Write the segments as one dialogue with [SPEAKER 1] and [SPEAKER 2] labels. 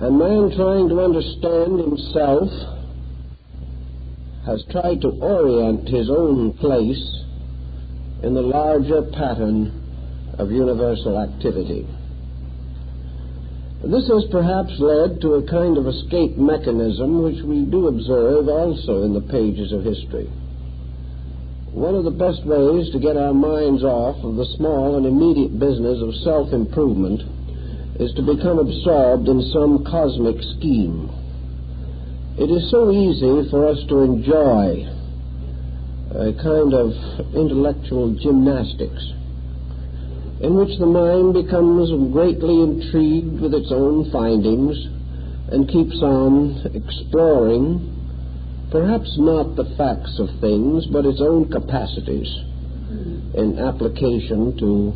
[SPEAKER 1] And man, trying to understand himself, has tried to orient his own place in the larger pattern of universal activity. This has perhaps led to a kind of escape mechanism which we do observe also in the pages of history. One of the best ways to get our minds off of the small and immediate business of self-improvement is to become absorbed in some cosmic scheme. It is so easy for us to enjoy a kind of intellectual gymnastics in which the mind becomes greatly intrigued with its own findings and keeps on exploring, perhaps not the facts of things, but its own capacities in application to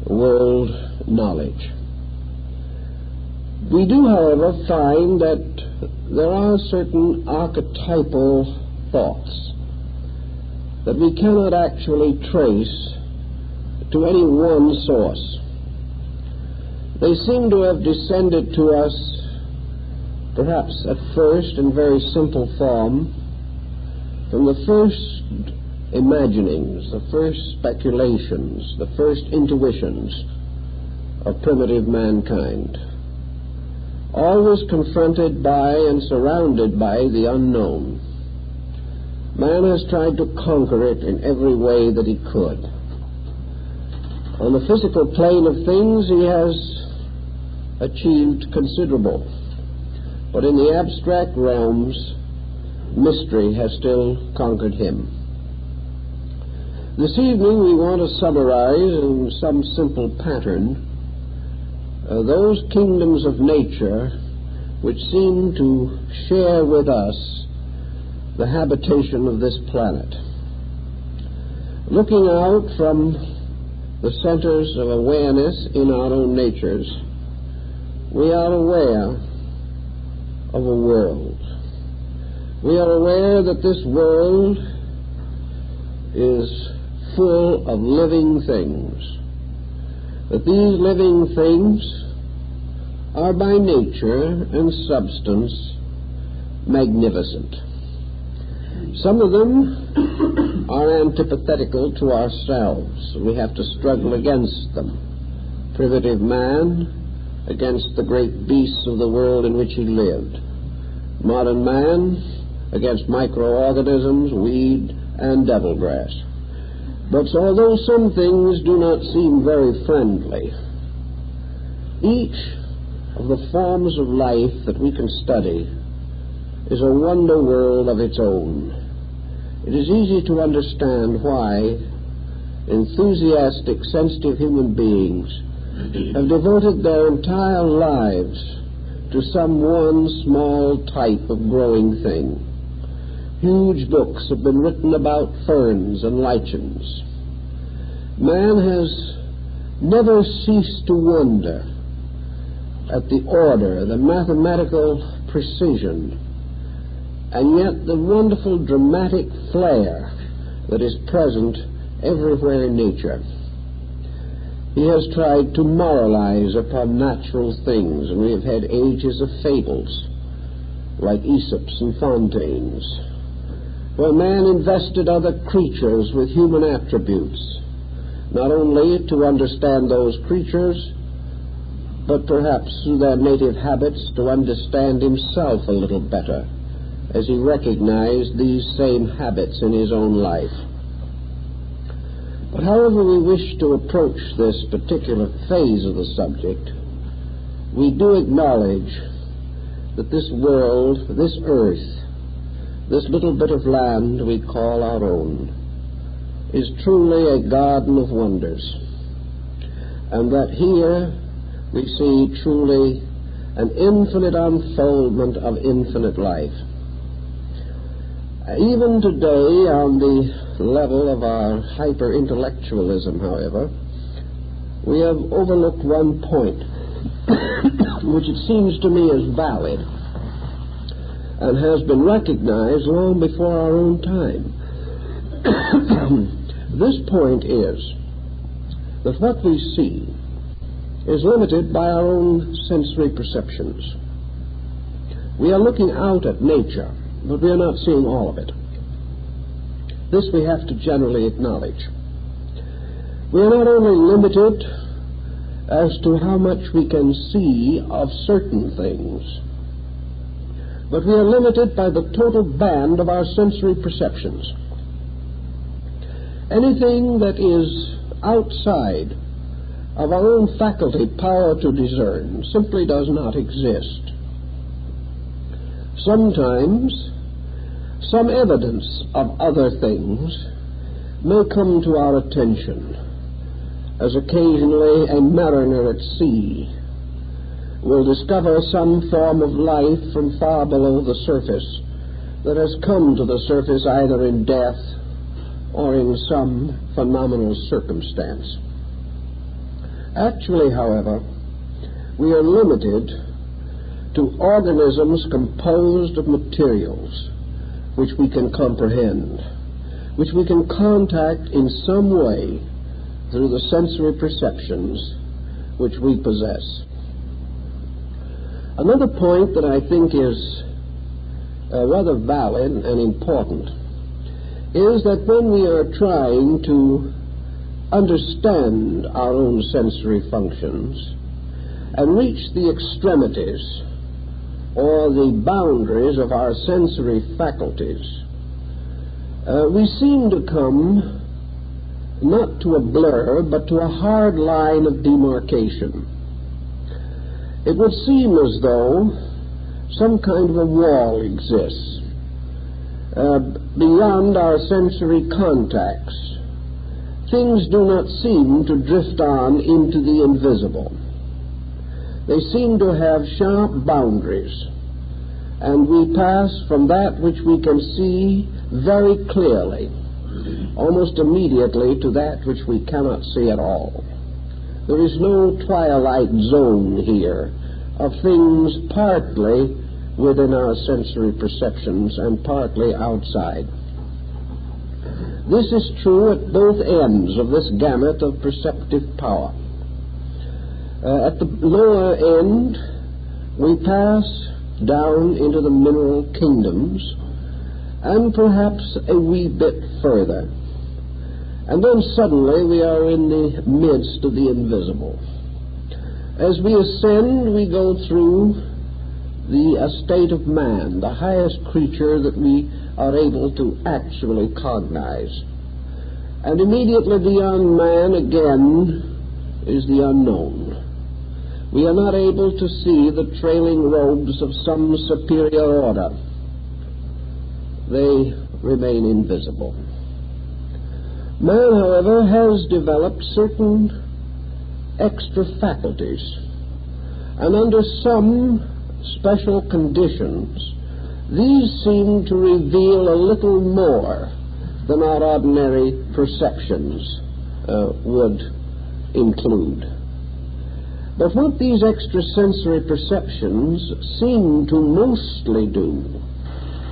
[SPEAKER 1] world knowledge. We do, however, find that there are certain archetypal thoughts that we cannot actually trace to any one source. They seem to have descended to us, perhaps at first in very simple form, from the first imaginings, the first speculations, the first intuitions of primitive mankind, always confronted by and surrounded by the unknown. Man has tried to conquer it in every way that he could. On the physical plane of things, he has achieved considerable. But in the abstract realms, mystery has still conquered him. This evening we want to summarize in some simple pattern those kingdoms of nature which seem to share with us the habitation of this planet. Looking out from the centers of awareness in our own natures, we are aware of a world. We are aware that this world is full of living things, that these living things are by nature and substance magnificent. Some of them are antithetical to ourselves. We have to struggle against them. Primitive man against the great beasts of the world in which he lived. Modern man against microorganisms, weed, and devil grass. But although some things do not seem very friendly, each of the forms of life that we can study is a wonder world of its own. It is easy to understand why enthusiastic, sensitive human beings have devoted their entire lives to some one small type of growing thing. Huge books have been written about ferns and lichens. Man has never ceased to wonder at the order, the mathematical precision, and yet the wonderful dramatic flair that is present everywhere in nature. He has tried to moralize upon natural things, and we have had ages of fables like Aesop's and Fontaine's, where man invested other creatures with human attributes, not only to understand those creatures, but perhaps through their native habits to understand himself a little better, as he recognized these same habits in his own life. But however we wish to approach this particular phase of the subject, we do acknowledge that this world, this earth, this little bit of land we call our own, is truly a garden of wonders, and that here we see truly an infinite unfoldment of infinite life. Even today, on the level of our hyper-intellectualism, however, we have overlooked one point, which it seems to me is valid and has been recognized long before our own time. This point is that what we see is limited by our own sensory perceptions. We are looking out at nature, but we are not seeing all of it. This we have to generally acknowledge. We are not only limited as to how much we can see of certain things, but we are limited by the total band of our sensory perceptions. Anything that is outside of our own faculty power to discern simply does not exist. Sometimes some evidence of other things may come to our attention, as occasionally a mariner at sea will discover some form of life from far below the surface that has come to the surface either in death or in some phenomenal circumstance. Actually, however, we are limited to organisms composed of materials which we can comprehend, which we can contact in some way through the sensory perceptions which we possess. Another point that I think is rather valid and important is that when we are trying to understand our own sensory functions and reach the extremities or the boundaries of our sensory faculties, we seem to come not to a blur but to a hard line of demarcation. It would seem as though some kind of a wall exists beyond our sensory contacts. Things do not seem to drift on into the invisible. They seem to have sharp boundaries, and we pass from that which we can see very clearly almost immediately to that which we cannot see at all. There is no twilight zone here of things partly within our sensory perceptions and partly outside. This is true at both ends of this gamut of perceptive power. At the lower end, we pass down into the mineral kingdoms and perhaps a wee bit further. And then suddenly we are in the midst of the invisible. As we ascend, we go through the estate of man, the highest creature that we are able to actually cognize. And immediately beyond man again is the unknown. We are not able to see the trailing robes of some superior order. They remain invisible. Man, however, has developed certain extra faculties, and under some special conditions, these seem to reveal a little more than our ordinary perceptions would include. But what these extrasensory perceptions seem to mostly do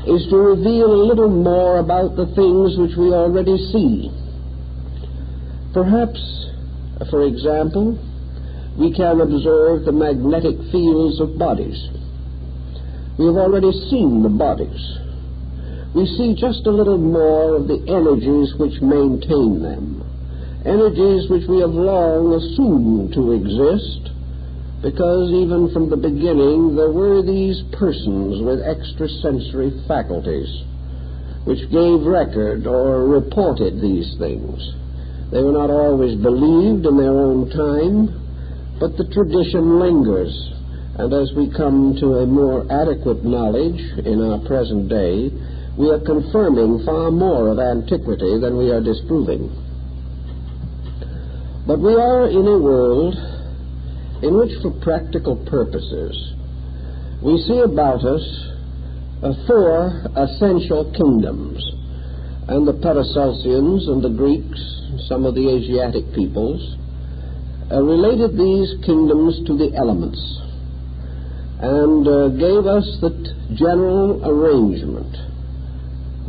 [SPEAKER 1] is to reveal a little more about the things which we already see. Perhaps, for example, we can observe the magnetic fields of bodies. We have already seen the bodies. We see just a little more of the energies which maintain them, energies which we have long assumed to exist, because even from the beginning there were these persons with extrasensory faculties which gave record or reported these things. They were not always believed in their own time, but the tradition lingers, and as we come to a more adequate knowledge in our present day, we are confirming far more of antiquity than we are disproving. But we are in a world in which, for practical purposes, we see about us 4 essential kingdoms, and the Paracelsians and the Greeks, some of the Asiatic peoples, related these kingdoms to the elements and gave us the general arrangement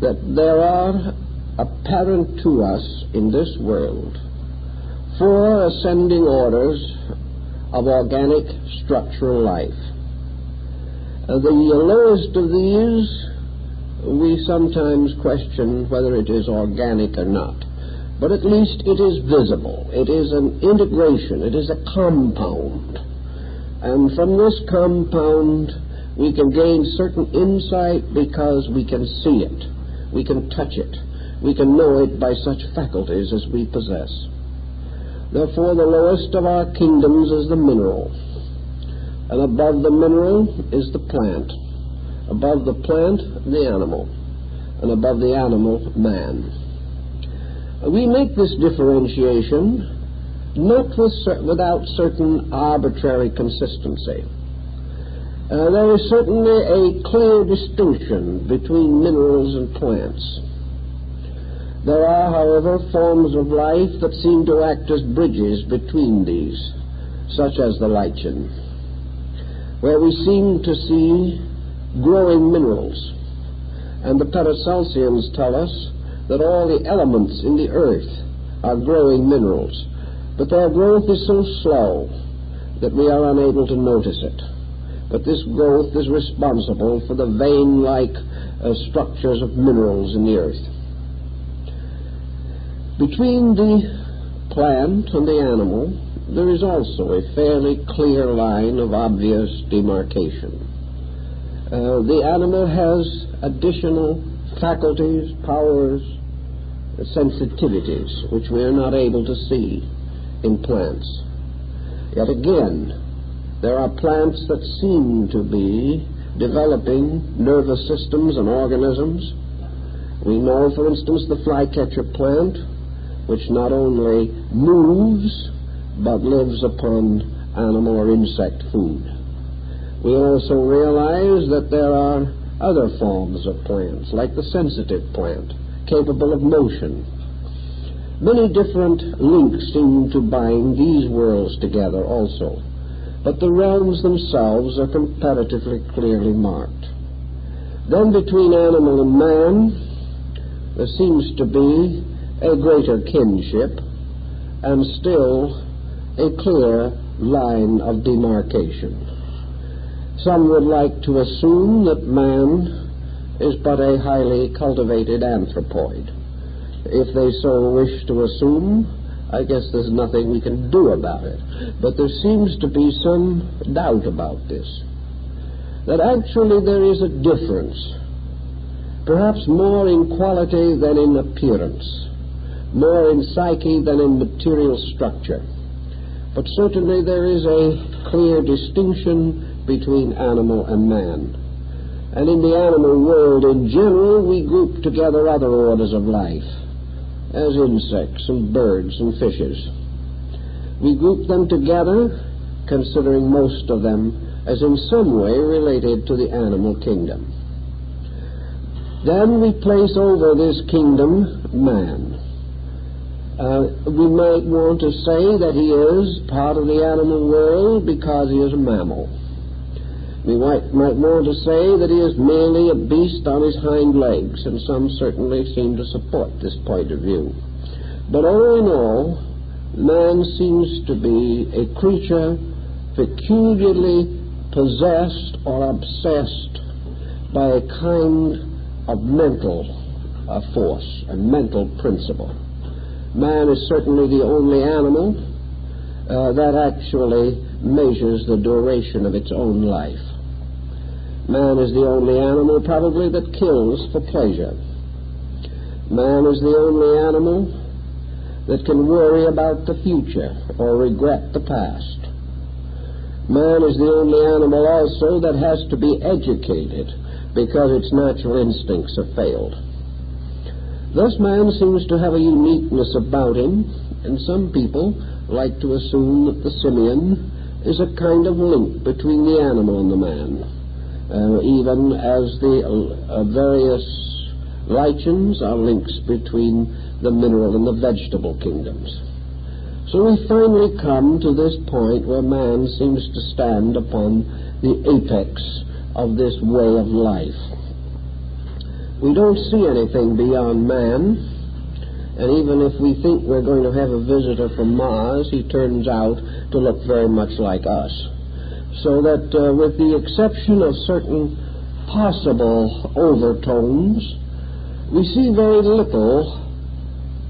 [SPEAKER 1] that there are apparent to us in this world 4 ascending orders of organic structural life. The lowest of these, we sometimes question whether it is organic or not. But at least it is visible. It is an integration. It is a compound. And from this compound, we can gain certain insight because we can see it. We can touch it. We can know it by such faculties as we possess. Therefore, the lowest of our kingdoms is the mineral. And above the mineral is the plant. Above the plant, the animal. And above the animal, man. We make this differentiation not without certain arbitrary consistency. There is certainly a clear distinction between minerals and plants. There are, however, forms of life that seem to act as bridges between these, such as the lichen, where we seem to see growing minerals. And the Paracelsians tell us that all the elements in the earth are growing minerals, but their growth is so slow that we are unable to notice it. But this growth is responsible for the vein-like structures of minerals in the earth. Between the plant and the animal, there is also a fairly clear line of obvious demarcation. The animal has additional faculties, powers, sensitivities, which we are not able to see in plants. Yet again, there are plants that seem to be developing nervous systems and organisms. We know, for instance, the flycatcher plant, which not only moves, but lives upon animal or insect food. We also realize that there are other forms of plants, like the sensitive plant, capable of motion. Many different links seem to bind these worlds together also, but the realms themselves are comparatively clearly marked. Then between animal and man, there seems to be a greater kinship and still a clear line of demarcation. Some would like to assume that man is but a highly cultivated anthropoid. If they so wish to assume, I guess there's nothing we can do about it. But there seems to be some doubt about this, that actually there is a difference, perhaps more in quality than in appearance, more in psyche than in material structure. But certainly there is a clear distinction between animal and man. And in the animal world in general, we group together other orders of life, as insects and birds and fishes. We group them together, considering most of them as in some way related to the animal kingdom. Then we place over this kingdom man. We might want to say that he is part of the animal world because he is a mammal. We might want to say that he is merely a beast on his hind legs, and some certainly seem to support this point of view. But all in all, man seems to be a creature peculiarly possessed or obsessed by a kind of mental force, a mental principle. Man is certainly the only animal that actually measures the duration of its own life. Man is the only animal probably that kills for pleasure. Man is the only animal that can worry about the future or regret the past. Man is the only animal also that has to be educated because its natural instincts have failed. Thus man seems to have a uniqueness about him, and some people like to assume that the simian is a kind of link between the animal and the man, even as the various lichens are links between the mineral and the vegetable kingdoms. So we finally come to this point where man seems to stand upon the apex of this way of life. We don't see anything beyond man, and even if we think we're going to have a visitor from Mars, he turns out to look very much like us. So that with the exception of certain possible overtones, we see very little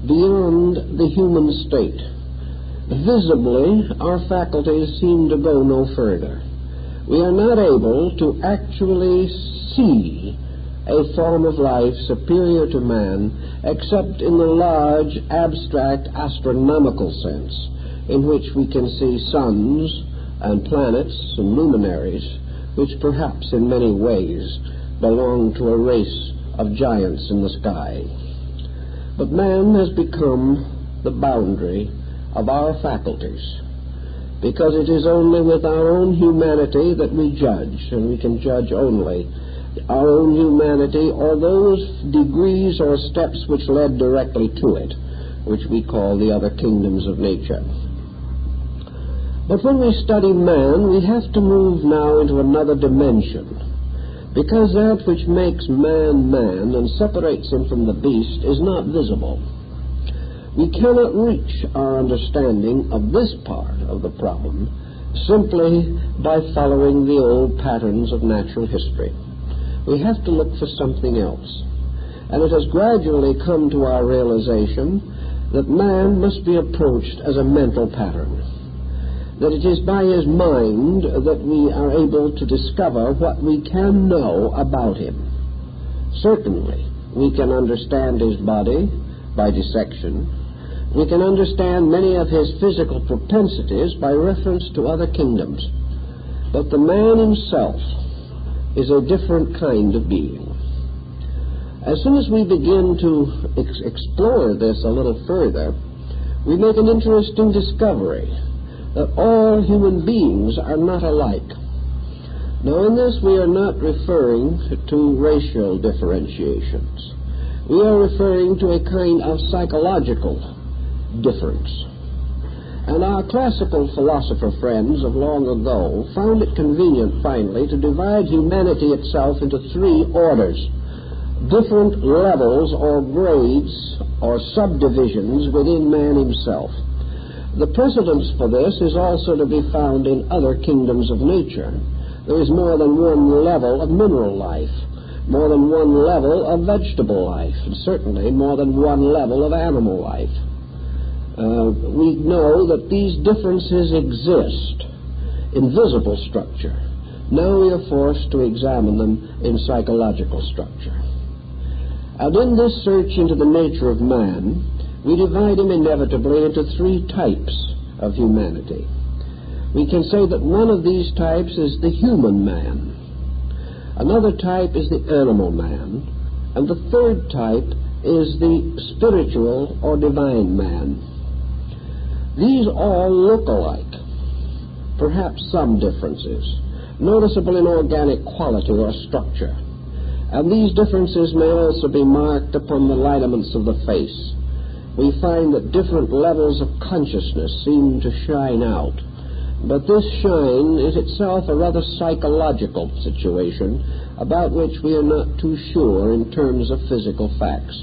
[SPEAKER 1] beyond the human state. Visibly, our faculties seem to go no further. We are not able to actually see a form of life superior to man except in the large, abstract, astronomical sense, in which we can see suns and planets and luminaries, which perhaps in many ways belong to a race of giants in the sky. But man has become the boundary of our faculties, because it is only with our own humanity that we judge, and we can judge only our own humanity or those degrees or steps which led directly to it, which we call the other kingdoms of nature. But when we study man, we have to move now into another dimension, because that which makes man man and separates him from the beast is not visible. We cannot reach our understanding of this part of the problem simply by following the old patterns of natural history. We have to look for something else. And it has gradually come to our realization that man must be approached as a mental pattern, that it is by his mind that we are able to discover what we can know about him. Certainly, we can understand his body by dissection. We can understand many of his physical propensities by reference to other kingdoms. But the man himself is a different kind of being. As soon as we begin to explore this a little further, we make an interesting discovery that all human beings are not alike. Now, in this we are not referring to racial differentiations. We are referring to a kind of psychological difference. And our classical philosopher friends of long ago found it convenient finally to divide humanity itself into three orders, different levels or grades or subdivisions within man himself. The precedence for this is also to be found in other kingdoms of nature. There is more than one level of mineral life, more than one level of vegetable life, and certainly more than one level of animal life. We know that these differences exist in visible structure. Now we are forced to examine them in psychological structure. And in this search into the nature of man, we divide him inevitably into three types of humanity. We can say that one of these types is the human man. Another type is the animal man. And the third type is the spiritual or divine man. These all look alike, perhaps some differences, noticeable in organic quality or structure. And these differences may also be marked upon the lineaments of the face. We find that different levels of consciousness seem to shine out. But this shine is itself a rather psychological situation about which we are not too sure in terms of physical facts.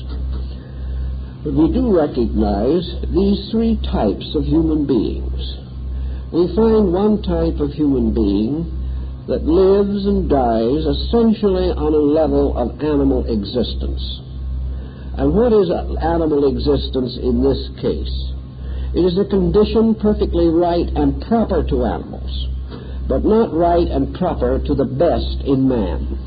[SPEAKER 1] But we do recognize these three types of human beings. We find one type of human being that lives and dies essentially on a level of animal existence. And what is animal existence in this case? It is a condition perfectly right and proper to animals, but not right and proper to the best in man.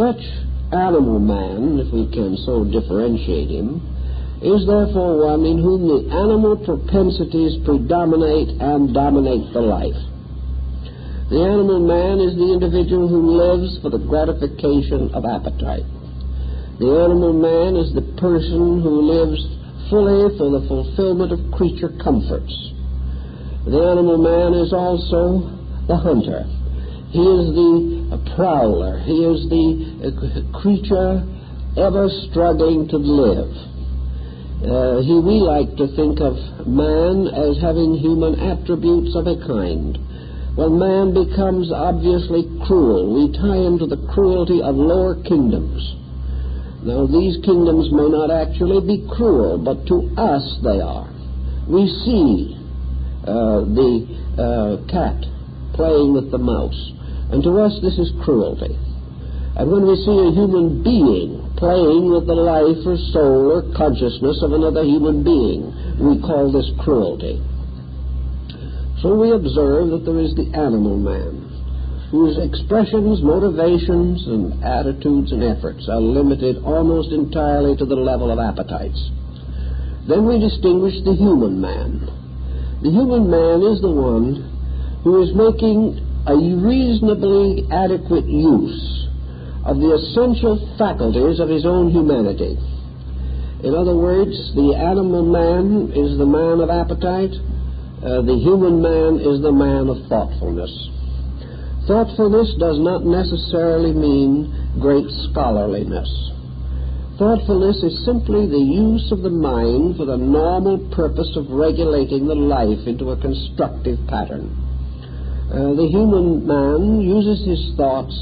[SPEAKER 1] Such animal man, if we can so differentiate him, is therefore one in whom the animal propensities predominate and dominate the life. The animal man is the individual who lives for the gratification of appetite. The animal man is the person who lives fully for the fulfillment of creature comforts. The animal man is also the hunter. He is the prowler. He is the creature ever struggling to live. We like to think of man as having human attributes of a kind. When man becomes obviously cruel, we tie him to the cruelty of lower kingdoms. Now, these kingdoms may not actually be cruel, but to us they are. We see the cat playing with the mouse. And to us this is cruelty. And when we see a human being playing with the life or soul or consciousness of another human being, we call this cruelty. So we observe that there is the animal man, whose expressions, motivations, and attitudes and efforts are limited almost entirely to the level of appetites. Then we distinguish the human man. The human man is the one who is making a reasonably adequate use of the essential faculties of his own humanity. In other words, the animal man is the man of appetite, the human man is the man of thoughtfulness. Thoughtfulness does not necessarily mean great scholarliness. Thoughtfulness is simply the use of the mind for the normal purpose of regulating the life into a constructive pattern. The human man uses his thoughts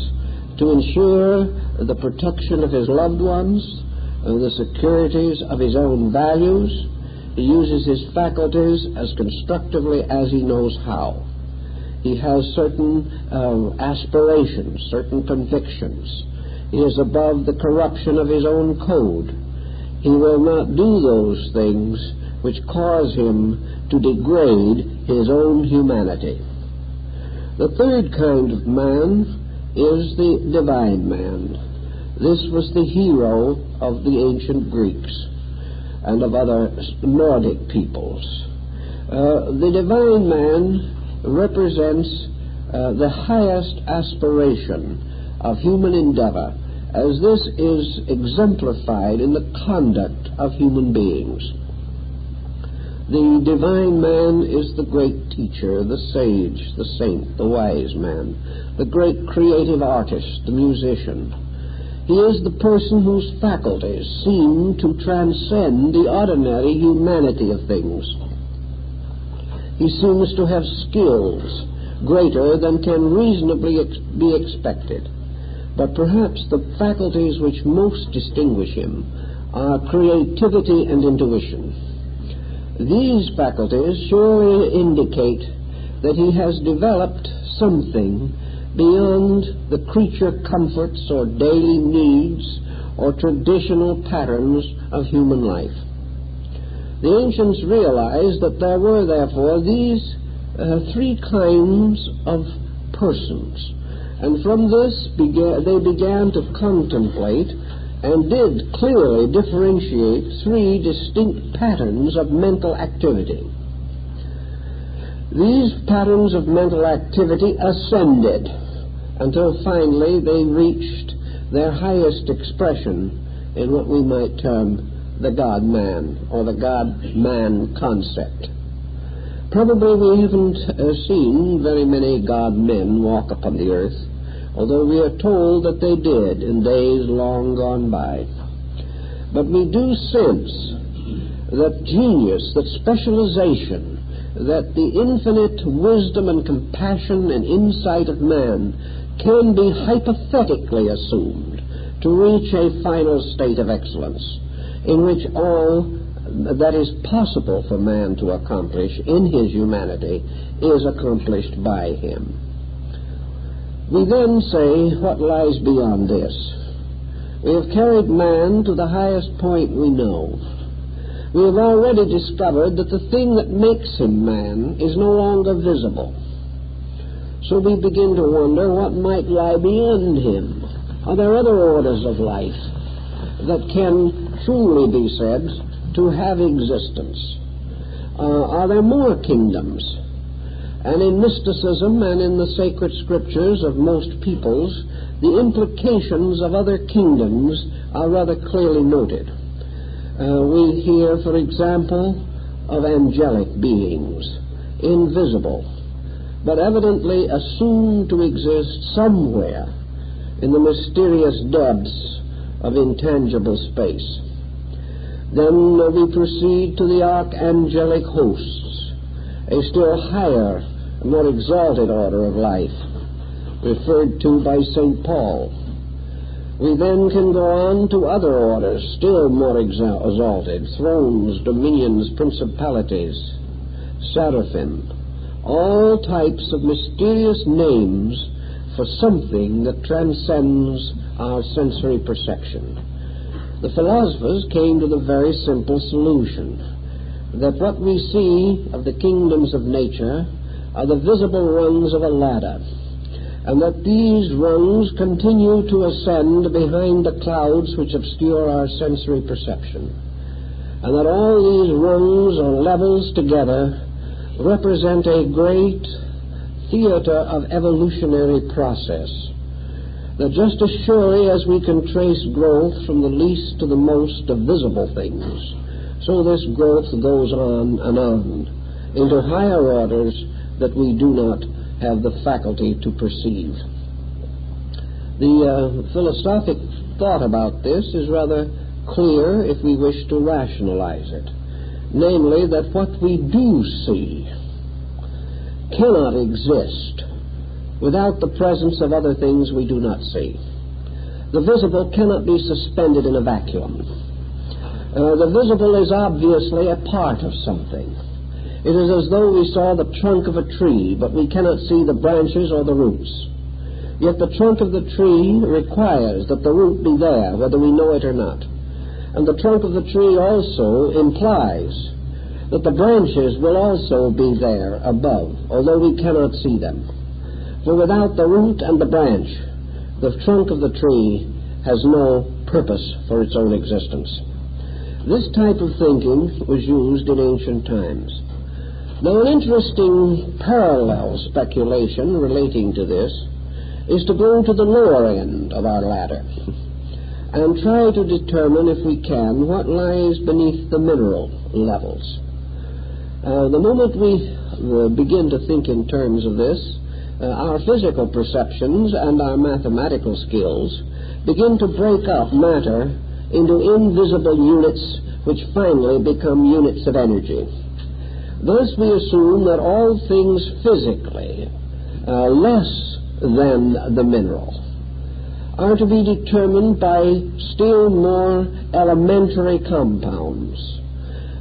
[SPEAKER 1] to ensure the protection of his loved ones, the securities of his own values. He uses his faculties as constructively as he knows how. He has certain aspirations, certain convictions. He is above the corruption of his own code. He will not do those things which cause him to degrade his own humanity. The third kind of man is the divine man. This was the hero of the ancient Greeks and of other Nordic peoples. The divine man represents the highest aspiration of human endeavor, as this is exemplified in the conduct of human beings. The divine man is the great teacher, the sage, the saint, the wise man, the great creative artist, the musician. He is the person whose faculties seem to transcend the ordinary humanity of things. He seems to have skills greater than can reasonably be expected. But perhaps the faculties which most distinguish him are creativity and intuition. These faculties surely indicate that he has developed something beyond the creature comforts or daily needs or traditional patterns of human life. The ancients realized that there were, therefore, these three kinds of persons. And from this they began to contemplate and did clearly differentiate three distinct patterns of mental activity. These patterns of mental activity ascended until finally they reached their highest expression in what we might term the God-man or the God-man concept. Probably we haven't seen very many God-men walk upon the earth, although we are told that they did in days long gone by. But we do sense that genius, that specialization, that the infinite wisdom and compassion and insight of man can be hypothetically assumed to reach a final state of excellence in which all that is possible for man to accomplish in his humanity is accomplished by him. We then say, what lies beyond this? We have carried man to the highest point we know. We have already discovered that the thing that makes him man is no longer visible. So we begin to wonder what might lie beyond him. Are there other orders of life that can truly be said to have existence? Are there more kingdoms? And in mysticism and in the sacred scriptures of most peoples, the implications of other kingdoms are rather clearly noted. We hear, for example, of angelic beings, invisible, but evidently assumed to exist somewhere in the mysterious depths of intangible space. Then we proceed to the archangelic hosts, a still higher, more exalted order of life, referred to by St. Paul. We then can go on to other orders, still more exalted, thrones, dominions, principalities, seraphim, all types of mysterious names for something that transcends our sensory perception. The philosophers came to the very simple solution that what we see of the kingdoms of nature are the visible rungs of a ladder, and that these rungs continue to ascend behind the clouds which obscure our sensory perception, and that all these rungs or levels together represent a great theater of evolutionary process, that just as surely as we can trace growth from the least to the most of visible things, so this growth goes on and on into higher orders that we do not have the faculty to perceive. The philosophic thought about this is rather clear if we wish to rationalize it, namely that what we do see cannot exist without the presence of other things we do not see. The visible cannot be suspended in a vacuum. The visible is obviously a part of something. It is as though we saw the trunk of a tree, but we cannot see the branches or the roots. Yet the trunk of the tree requires that the root be there, whether we know it or not. And the trunk of the tree also implies that the branches will also be there above, although we cannot see them. For without the root and the branch, the trunk of the tree has no purpose for its own existence. This type of thinking was used in ancient times. Now, an interesting parallel speculation relating to this is to go to the lower end of our ladder and try to determine, if we can, what lies beneath the mineral levels. The moment we begin to think in terms of this, our physical perceptions and our mathematical skills begin to break up matter into invisible units which finally become units of energy. Thus we assume that all things physically less than the mineral are to be determined by still more elementary compounds,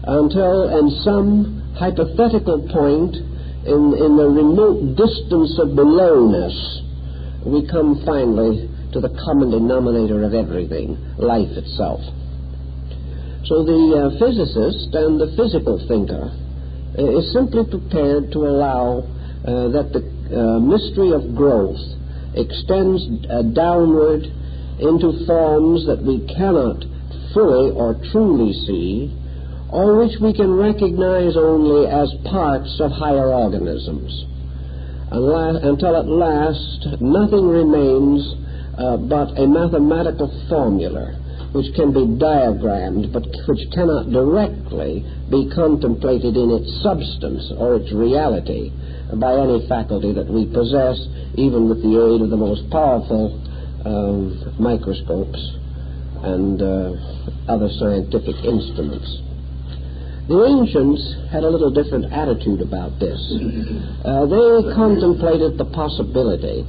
[SPEAKER 1] until in some hypothetical point in the remote distance of belowness we come finally to the common denominator of everything, life itself. So the physicist and the physical thinker is simply prepared to allow that the mystery of growth extends downward into forms that we cannot fully or truly see, or which we can recognize only as parts of higher organisms, until at last nothing remains but a mathematical formula which can be diagrammed but which cannot directly be contemplated in its substance or its reality by any faculty that we possess, even with the aid of the most powerful microscopes and other scientific instruments. The ancients had a little different attitude about this. They contemplated the possibility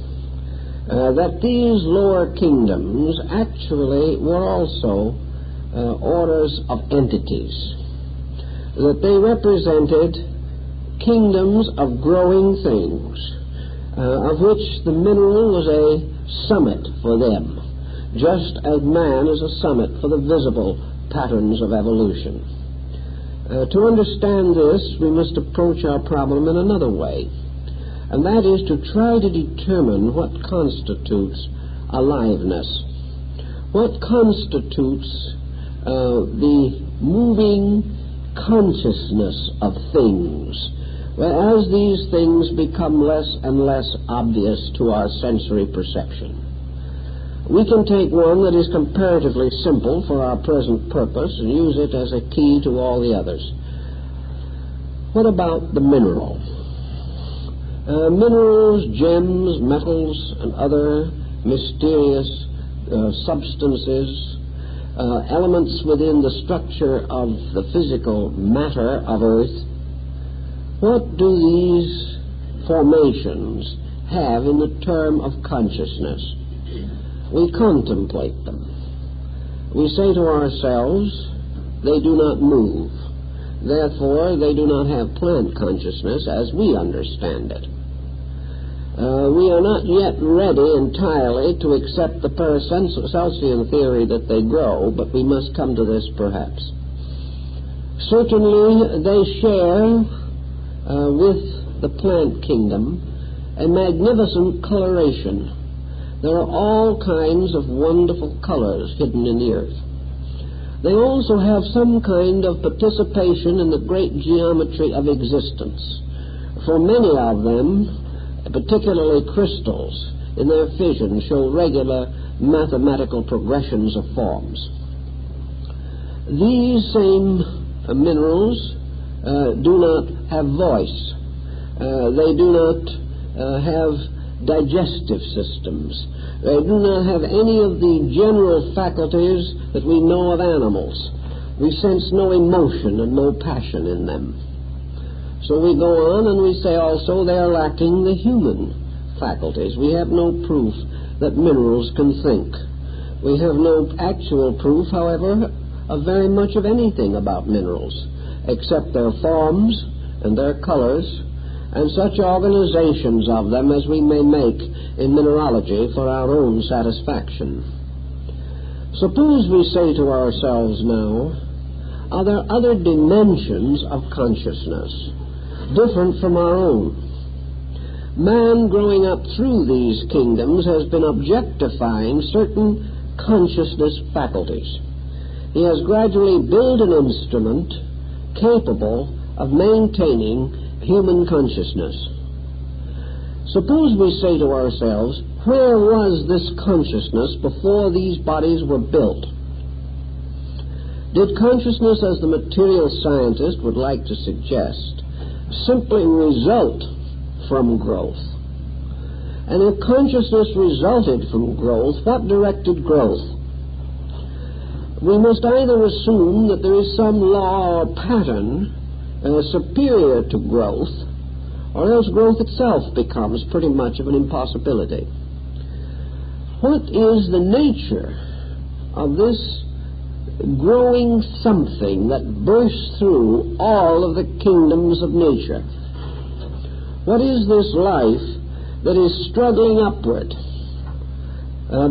[SPEAKER 1] that these lower kingdoms actually were also orders of entities, that they represented kingdoms of growing things, of which the mineral was a summit for them, just as man is a summit for the visible patterns of evolution. To understand this, we must approach our problem in another way, and that is to try to determine what constitutes aliveness, what constitutes the moving consciousness of things, as these things become less and less obvious to our sensory perception. We can take one that is comparatively simple for our present purpose and use it as a key to all the others. What about the mineral? Minerals, gems, metals, and other mysterious substances, elements within the structure of the physical matter of Earth. What do these formations have in the term of consciousness? We contemplate them. We say to ourselves, they do not move. Therefore, they do not have plant consciousness as we understand it. We are not yet ready entirely to accept the Paracelsian theory that they grow, but we must come to this perhaps. Certainly, they share with the plant kingdom a magnificent coloration. There are all kinds of wonderful colors hidden in the earth. They also have some kind of participation in the great geometry of existence. For many of them, particularly crystals, in their fission show regular mathematical progressions of forms. These same minerals do not have voice. They do not have digestive systems. They do not have any of the general faculties that we know of animals. We sense no emotion and no passion in them. So we go on and we say also they are lacking the human faculties. We have no proof that minerals can think. We have no actual proof, however, of very much of anything about minerals, except their forms and their colors, and such organizations of them as we may make in mineralogy for our own satisfaction. Suppose we say to ourselves now, are there other dimensions of consciousness different from our own? Man, growing up through these kingdoms, has been objectifying certain consciousness faculties. He has gradually built an instrument capable of maintaining human consciousness. Suppose we say to ourselves, where was this consciousness before these bodies were built? Did consciousness, as the material scientist would like to suggest, simply result from growth? And if consciousness resulted from growth, what directed growth? We must either assume that there is some law or pattern superior to growth, or else growth itself becomes pretty much of an impossibility. What is the nature of this growing something that bursts through all of the kingdoms of nature? What is this life that is struggling upward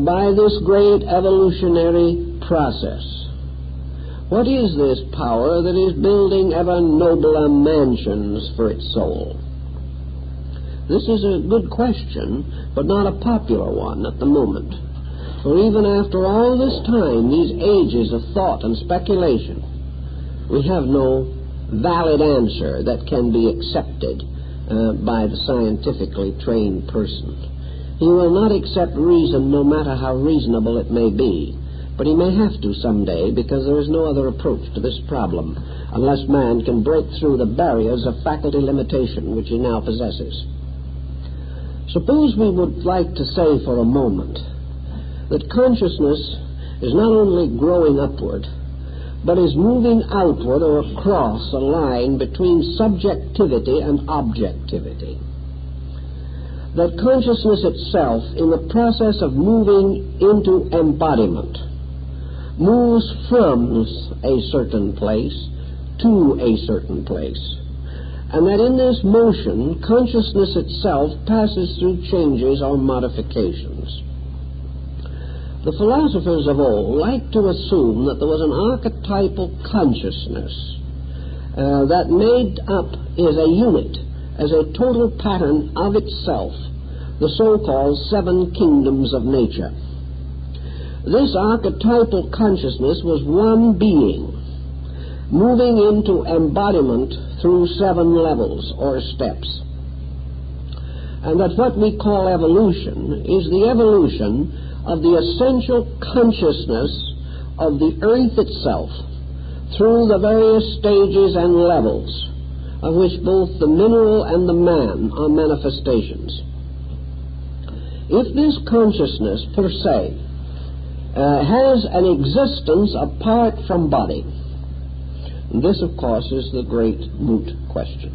[SPEAKER 1] by this great evolutionary process? What is this power that is building ever nobler mansions for its soul? This is a good question, but not a popular one at the moment. For even after all this time, these ages of thought and speculation, we have no valid answer that can be accepted by the scientifically trained person. He will not accept reason, no matter how reasonable it may be, but he may have to someday, because there is no other approach to this problem unless man can break through the barriers of faculty limitation which he now possesses. Suppose we would like to say for a moment that consciousness is not only growing upward, but is moving outward or across a line between subjectivity and objectivity. That consciousness itself, in the process of moving into embodiment, moves from a certain place to a certain place, and that in this motion, consciousness itself passes through changes or modifications. The philosophers of old like to assume that there was an archetypal consciousness that made up as a unit, as a total pattern of itself, the so-called seven kingdoms of nature. This archetypal consciousness was one being, moving into embodiment through seven levels or steps. And that what we call evolution is the evolution of the essential consciousness of the earth itself through the various stages and levels of which both the mineral and the man are manifestations. If this consciousness per se has an existence apart from body, this of course is the great moot question.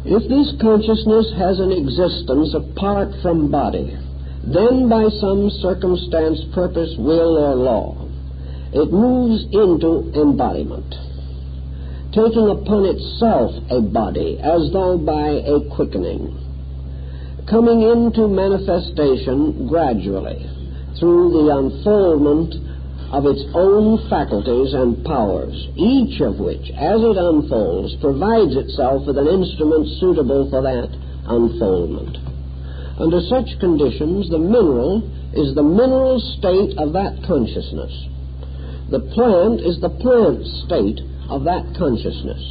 [SPEAKER 1] If this consciousness has an existence apart from body, then by some circumstance, purpose, will, or law, it moves into embodiment. taking upon itself a body as though by a quickening, coming into manifestation gradually through the unfoldment of its own faculties and powers, each of which, as it unfolds, provides itself with an instrument suitable for that unfoldment. Under such conditions, the mineral is the mineral state of that consciousness. The plant is the plant state of that consciousness.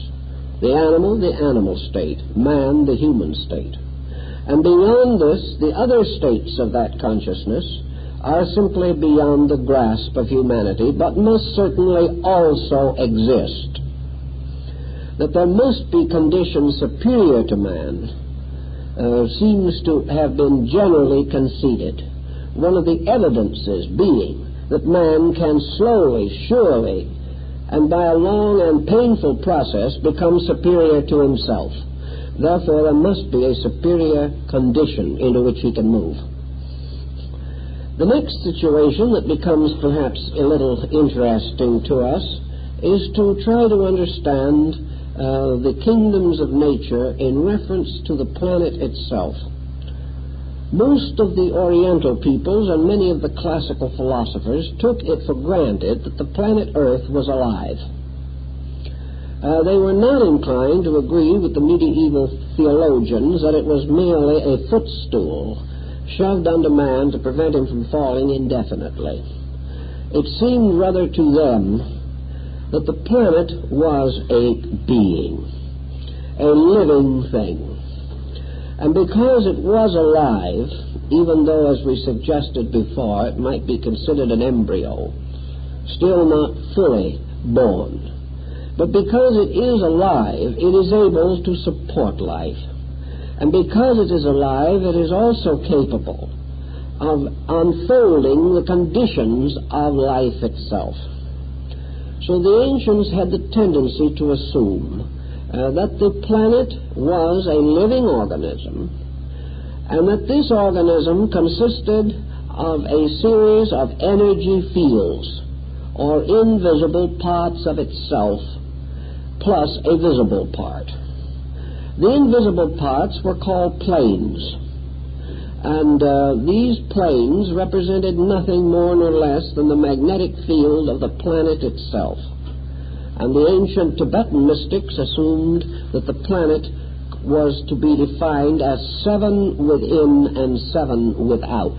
[SPEAKER 1] The animal state. Man, the human state. And beyond this, the other states of that consciousness are simply beyond the grasp of humanity, but must certainly also exist. That there must be conditions superior to man seems to have been generally conceded. One of the evidences being that man can slowly, surely, and by a long and painful process become superior to himself. Therefore, there must be a superior condition into which he can move. The next situation that becomes perhaps a little interesting to us is to try to understand the kingdoms of nature in reference to the planet itself. Most of the Oriental peoples and many of the classical philosophers took it for granted that the planet Earth was alive. They were not inclined to agree with the medieval theologians that it was merely a footstool shoved under man to prevent him from falling indefinitely. It seemed rather to them that the planet was a being, a living thing. And because it was alive, even though, as we suggested before, it might be considered an embryo, still not fully born, but because it is alive, it is able to support life. And because it is alive, it is also capable of unfolding the conditions of life itself. So the ancients had the tendency to assume that the planet was a living organism, and that this organism consisted of a series of energy fields, or invisible parts of itself, plus a visible part. The invisible parts were called planes, and these planes represented nothing more nor less than the magnetic field of the planet itself. And the ancient Tibetan mystics assumed that the planet was to be defined as 7 within and 7 without.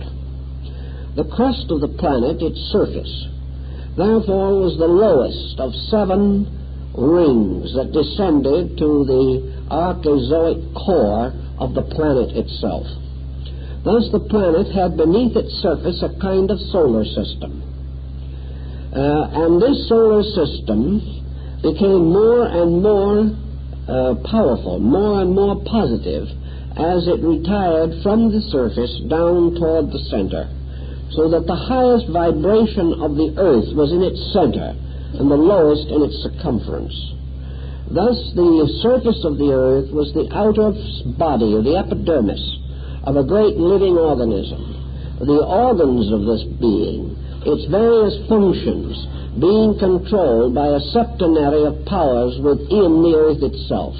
[SPEAKER 1] The crust of the planet, its surface, therefore was the lowest of 7 rings that descended to the archezoic core of the planet itself. Thus the planet had beneath its surface a kind of solar system. And this solar system became more and more powerful, more and more positive as it retired from the surface down toward the center, so that the highest vibration of the earth was in its center and the lowest in its circumference. Thus the surface of the earth was the outer body, or the epidermis, of a great living organism. The organs of this being, its various functions, being controlled by a septenary of powers within the earth itself.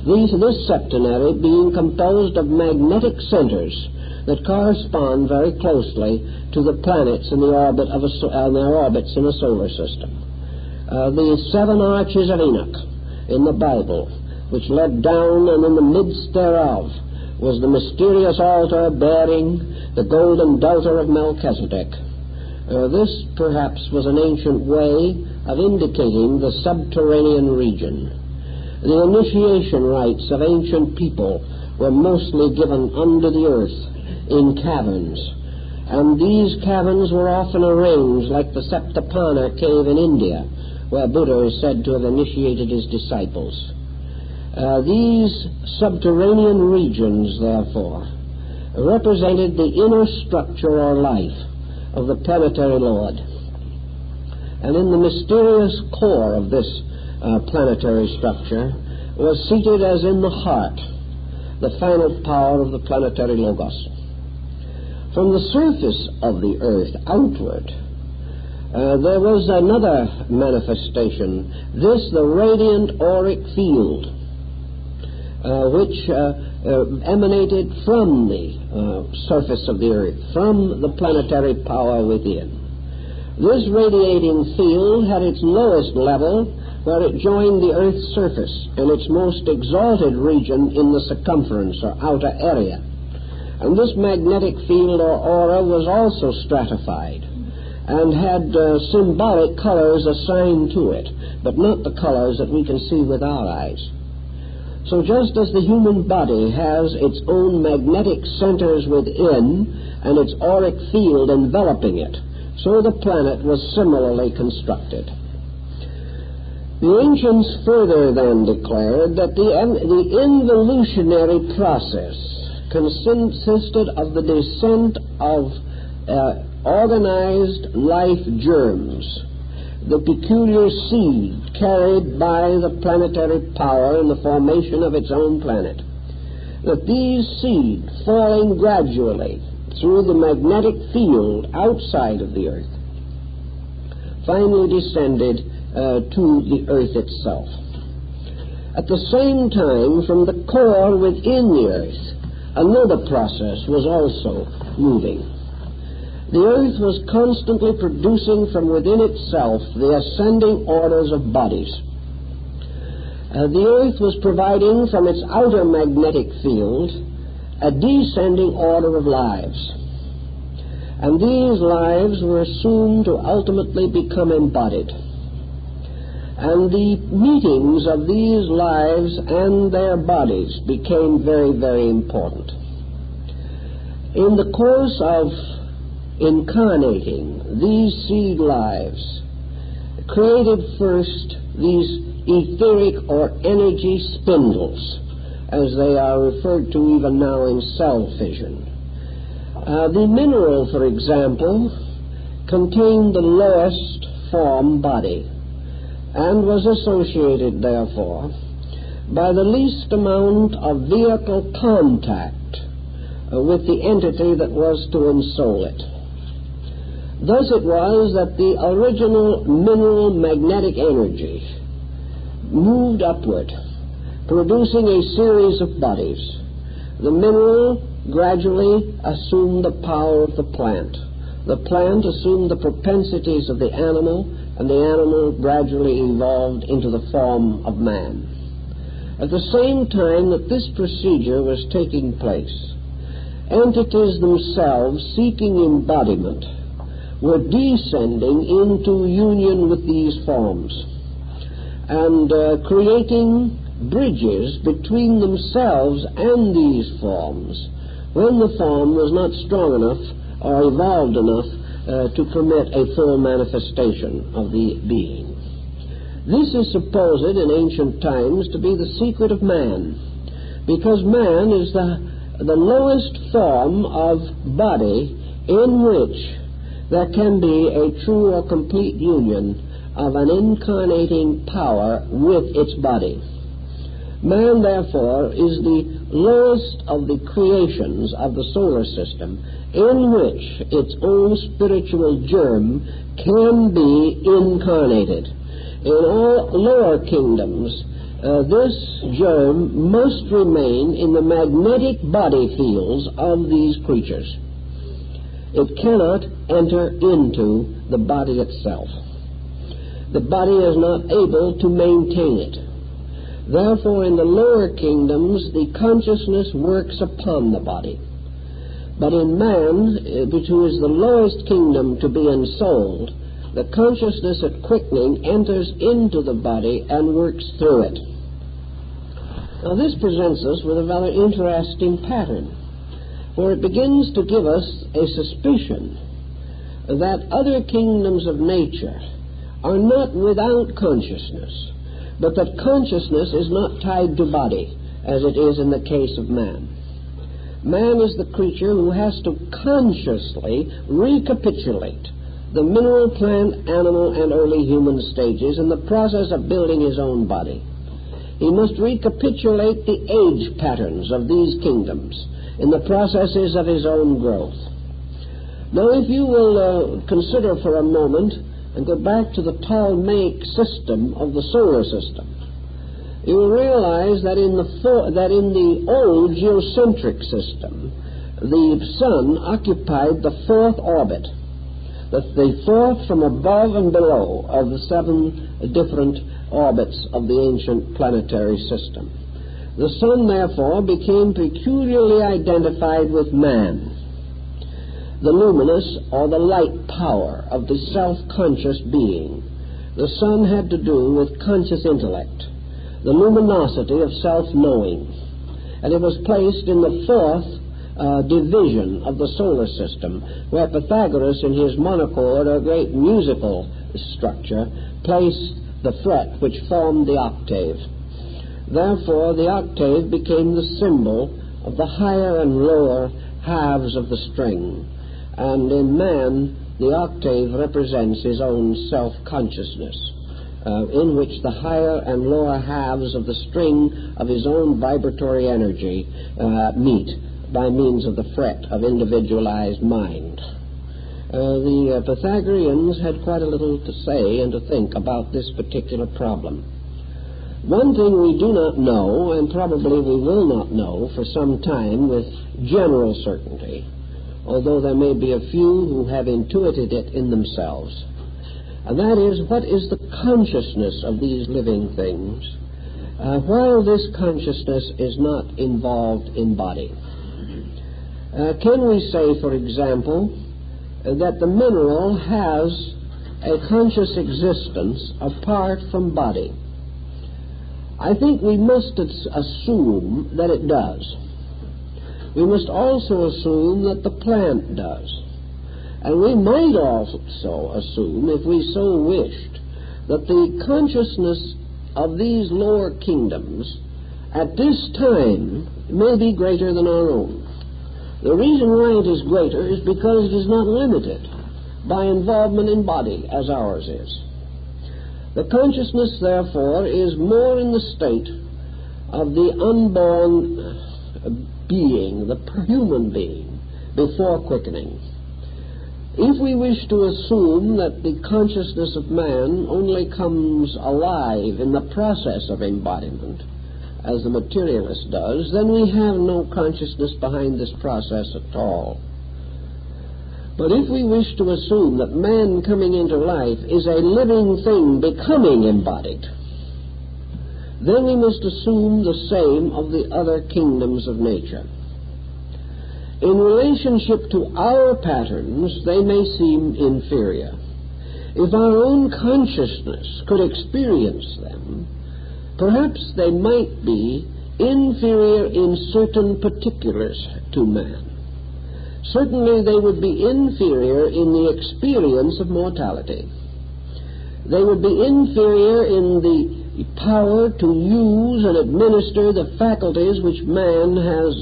[SPEAKER 1] This septenary being composed of magnetic centers that correspond very closely to the planets in the orbit of their orbits in a solar system. The 7 arches of Enoch in the Bible, which led down, and in the midst thereof was the mysterious altar bearing the golden daughter of Melchizedek. This perhaps was an ancient way of indicating the subterranean region. The initiation rites of ancient people were mostly given under the earth in caverns, and these caverns were often arranged like the Saptapana cave in India, where Buddha is said to have initiated his disciples. These subterranean regions, therefore, represented the inner structure or life of the planetary Lord. And in the mysterious core of this planetary structure was seated, as in the heart, the final power of the planetary Logos. From the surface of the earth outward, There was another manifestation, the radiant auric field, which emanated from the surface of the earth, from the planetary power within. This radiating field had its lowest level where it joined the earth's surface and its most exalted region in the circumference or outer area. And this magnetic field or aura was also stratified and had symbolic colors assigned to it, but not the colors that we can see with our eyes. So just as the human body has its own magnetic centers within and its auric field enveloping it, so the planet was similarly constructed. The ancients further then declared that the involutionary process consisted of the descent of organized life germs, the peculiar seed carried by the planetary power in the formation of its own planet, that these seed falling gradually through the magnetic field outside of the earth finally descended to the earth itself. At the same time, from the core within the earth, another process was also moving. The earth was constantly producing from within itself the ascending orders of bodies. The earth was providing from its outer magnetic field a descending order of lives. And these lives were assumed to ultimately become embodied. And the meetings of these lives and their bodies became very, very important. In the course of incarnating these seed lives, created first these etheric or energy spindles, as they are referred to even now in cell fission. The mineral, for example, contained the lowest form body, and was associated, therefore, by the least amount of vehicle contact with the entity that was to ensoul it. Thus it was that the original mineral magnetic energy moved upward, producing a series of bodies. The mineral gradually assumed the power of the plant. The plant assumed the propensities of the animal, and the animal gradually evolved into the form of man. At the same time that this procedure was taking place, entities themselves seeking embodiment were descending into union with these forms and creating bridges between themselves and these forms when the form was not strong enough or evolved enough to permit a full manifestation of the being. This is supposed in ancient times to be the secret of man, because man is the lowest form of body in which there can be a true or complete union of an incarnating power with its body. Man, therefore, is the lowest of the creations of the solar system, in which its own spiritual germ can be incarnated. In all lower kingdoms, this germ must remain in the magnetic body fields of these creatures. It cannot enter into the body itself. The body is not able to maintain it. Therefore, in the lower kingdoms, the consciousness works upon the body. But in man, which is the lowest kingdom to be ensouled, the consciousness at quickening enters into the body and works through it. Now this presents us with a rather interesting pattern, for it begins to give us a suspicion that other kingdoms of nature are not without consciousness, but that consciousness is not tied to body, as it is in the case of man. Man is the creature who has to consciously recapitulate the mineral, plant, animal, and early human stages in the process of building his own body. He must recapitulate the age patterns of these kingdoms in the processes of his own growth. Now, if you will consider for a moment and go back to the Ptolemaic system of the solar system, you will realize that in the old geocentric system, the sun occupied the fourth orbit, the fourth from above and below of the 7 different orbits of the ancient planetary system. The sun, therefore, became peculiarly identified with man. The luminous or the light power of the self-conscious being. The sun had to do with conscious intellect, the luminosity of self-knowing, and it was placed in the fourth division of the solar system, where Pythagoras in his monochord, or great musical structure, placed the fret which formed the octave. Therefore, the octave became the symbol of the higher and lower halves of the string, and in man, the octave represents his own self-consciousness, in which the higher and lower halves of the string of his own vibratory energy meet by means of the fret of individualized mind. The Pythagoreans had quite a little to say and to think about this particular problem. One thing we do not know, and probably we will not know for some time with general certainty, although there may be a few who have intuited it in themselves, and that is, what is the consciousness of these living things, while this consciousness is not involved in body? Can we say, for example, that the mineral has a conscious existence apart from body? I think we must assume that it does. We must also assume that the plant does. And we might also assume, if we so wished, that the consciousness of these lower kingdoms at this time may be greater than our own. The reason why it is greater is because it is not limited by involvement in body as ours is. The consciousness, therefore, is more in the state of the unborn being, the human being, before quickening. If we wish to assume that the consciousness of man only comes alive in the process of embodiment, as the materialist does, then we have no consciousness behind this process at all. But if we wish to assume that man coming into life is a living thing becoming embodied, then we must assume the same of the other kingdoms of nature. In relationship to our patterns, they may seem inferior. If our own consciousness could experience them, perhaps they might be inferior in certain particulars to man. Certainly they would be inferior in the experience of mortality. They would be inferior in the power to use and administer the faculties which man has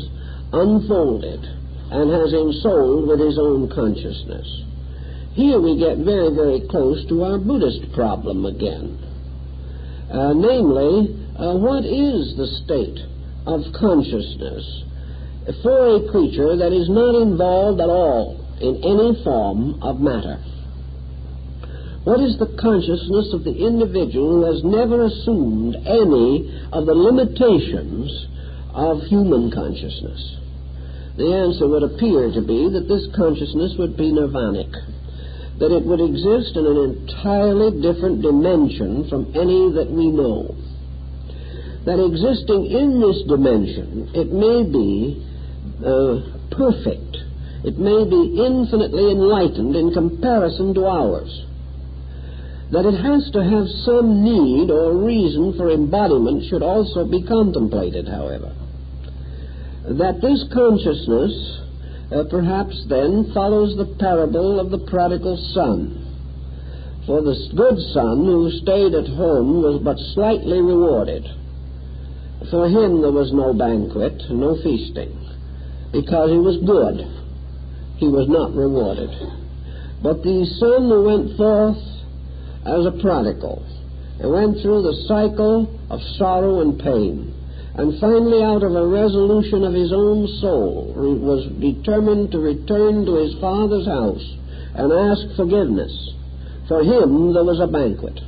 [SPEAKER 1] unfolded and has ensouled with his own consciousness. Here we get very, very close to our Buddhist problem again. Namely, what is the state of consciousness for a creature that is not involved at all in any form of matter? What is the consciousness of the individual who has never assumed any of the limitations of human consciousness? The answer would appear to be that this consciousness would be nirvanic, that it would exist in an entirely different dimension from any that we know. That existing in this dimension, it may be perfect. It may be infinitely enlightened in comparison to ours. That it has to have some need or reason for embodiment should also be contemplated, however. That this consciousness perhaps then follows the parable of the prodigal son. For the good son who stayed at home was but slightly rewarded. For him there was no banquet, no feasting, because he was good. He was not rewarded. But the son who went forth as a prodigal and went through the cycle of sorrow and pain, and finally out of a resolution of his own soul was determined to return to his father's house and ask forgiveness For him there was a banquet.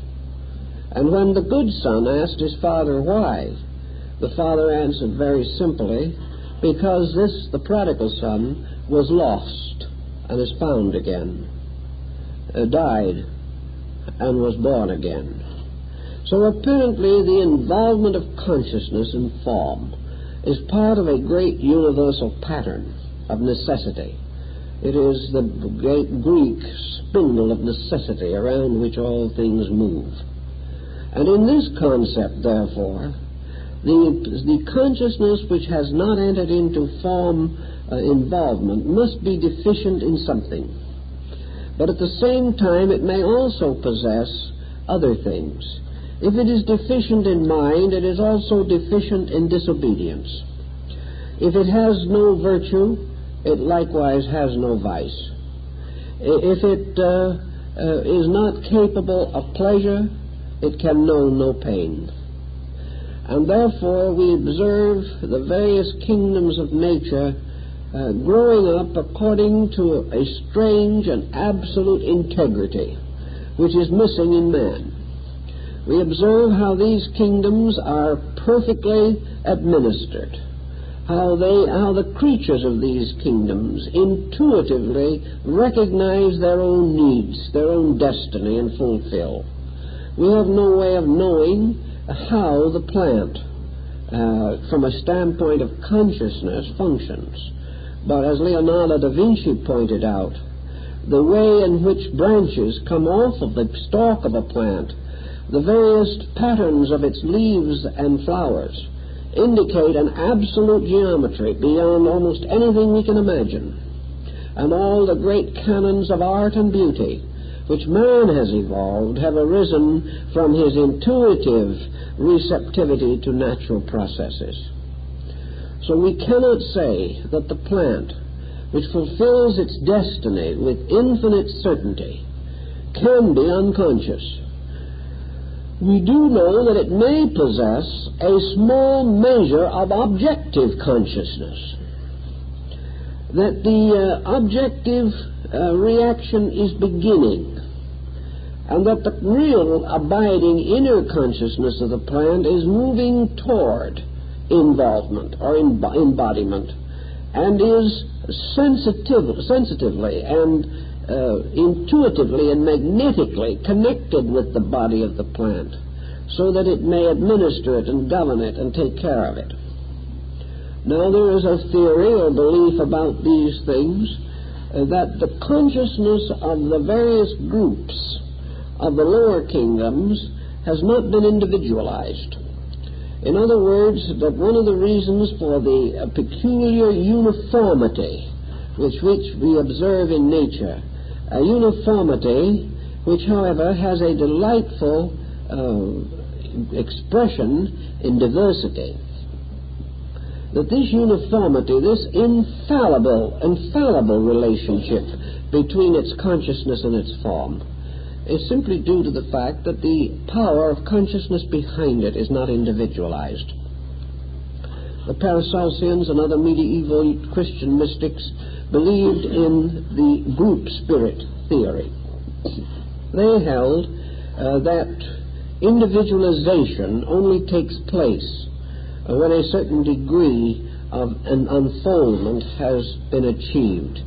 [SPEAKER 1] And when the good son asked his father why, the father answered very simply, because the prodigal son, was lost and is found again, died and was born again. So apparently the involvement of consciousness in form is part of a great universal pattern of necessity. It is the great Greek spindle of necessity around which all things move. And in this concept, therefore, the consciousness which has not entered into form involvement must be deficient in something. But at the same time, it may also possess other things. If it is deficient in mind, it is also deficient in disobedience. If it has no virtue, it likewise has no vice. If it is not capable of pleasure, it can know no pain. And therefore we observe the various kingdoms of nature growing up according to a strange and absolute integrity which is missing in man. We observe how these kingdoms are perfectly administered, how the creatures of these kingdoms intuitively recognize their own needs, their own destiny, and fulfill. We have no way of knowing how the plant, from a standpoint of consciousness, functions. But as Leonardo da Vinci pointed out, the way in which branches come off of the stalk of a plant, the various patterns of its leaves and flowers, indicate an absolute geometry beyond almost anything we can imagine. And all the great canons of art and beauty which man has evolved have arisen from his intuitive receptivity to natural processes. So we cannot say that the plant, which fulfills its destiny with infinite certainty, can be unconscious. We do know that it may possess a small measure of objective consciousness, that the objective reaction is beginning, and that the real abiding inner consciousness of the plant is moving toward involvement or embodiment, and is sensitively and intuitively and magnetically connected with the body of the plant, so that it may administer it and govern it and take care of it. Now there is a theory or belief about these things that the consciousness of the various groups of the lower kingdoms has not been individualized. In other words, that one of the reasons for the peculiar uniformity which we observe in nature, a uniformity which, however, has a delightful expression in diversity, that this uniformity, this infallible relationship between its consciousness and its form, is simply due to the fact that the power of consciousness behind it is not individualized. The Paracelsians and other medieval Christian mystics believed in the group spirit theory. They held that individualization only takes place when a certain degree of an unfoldment has been achieved,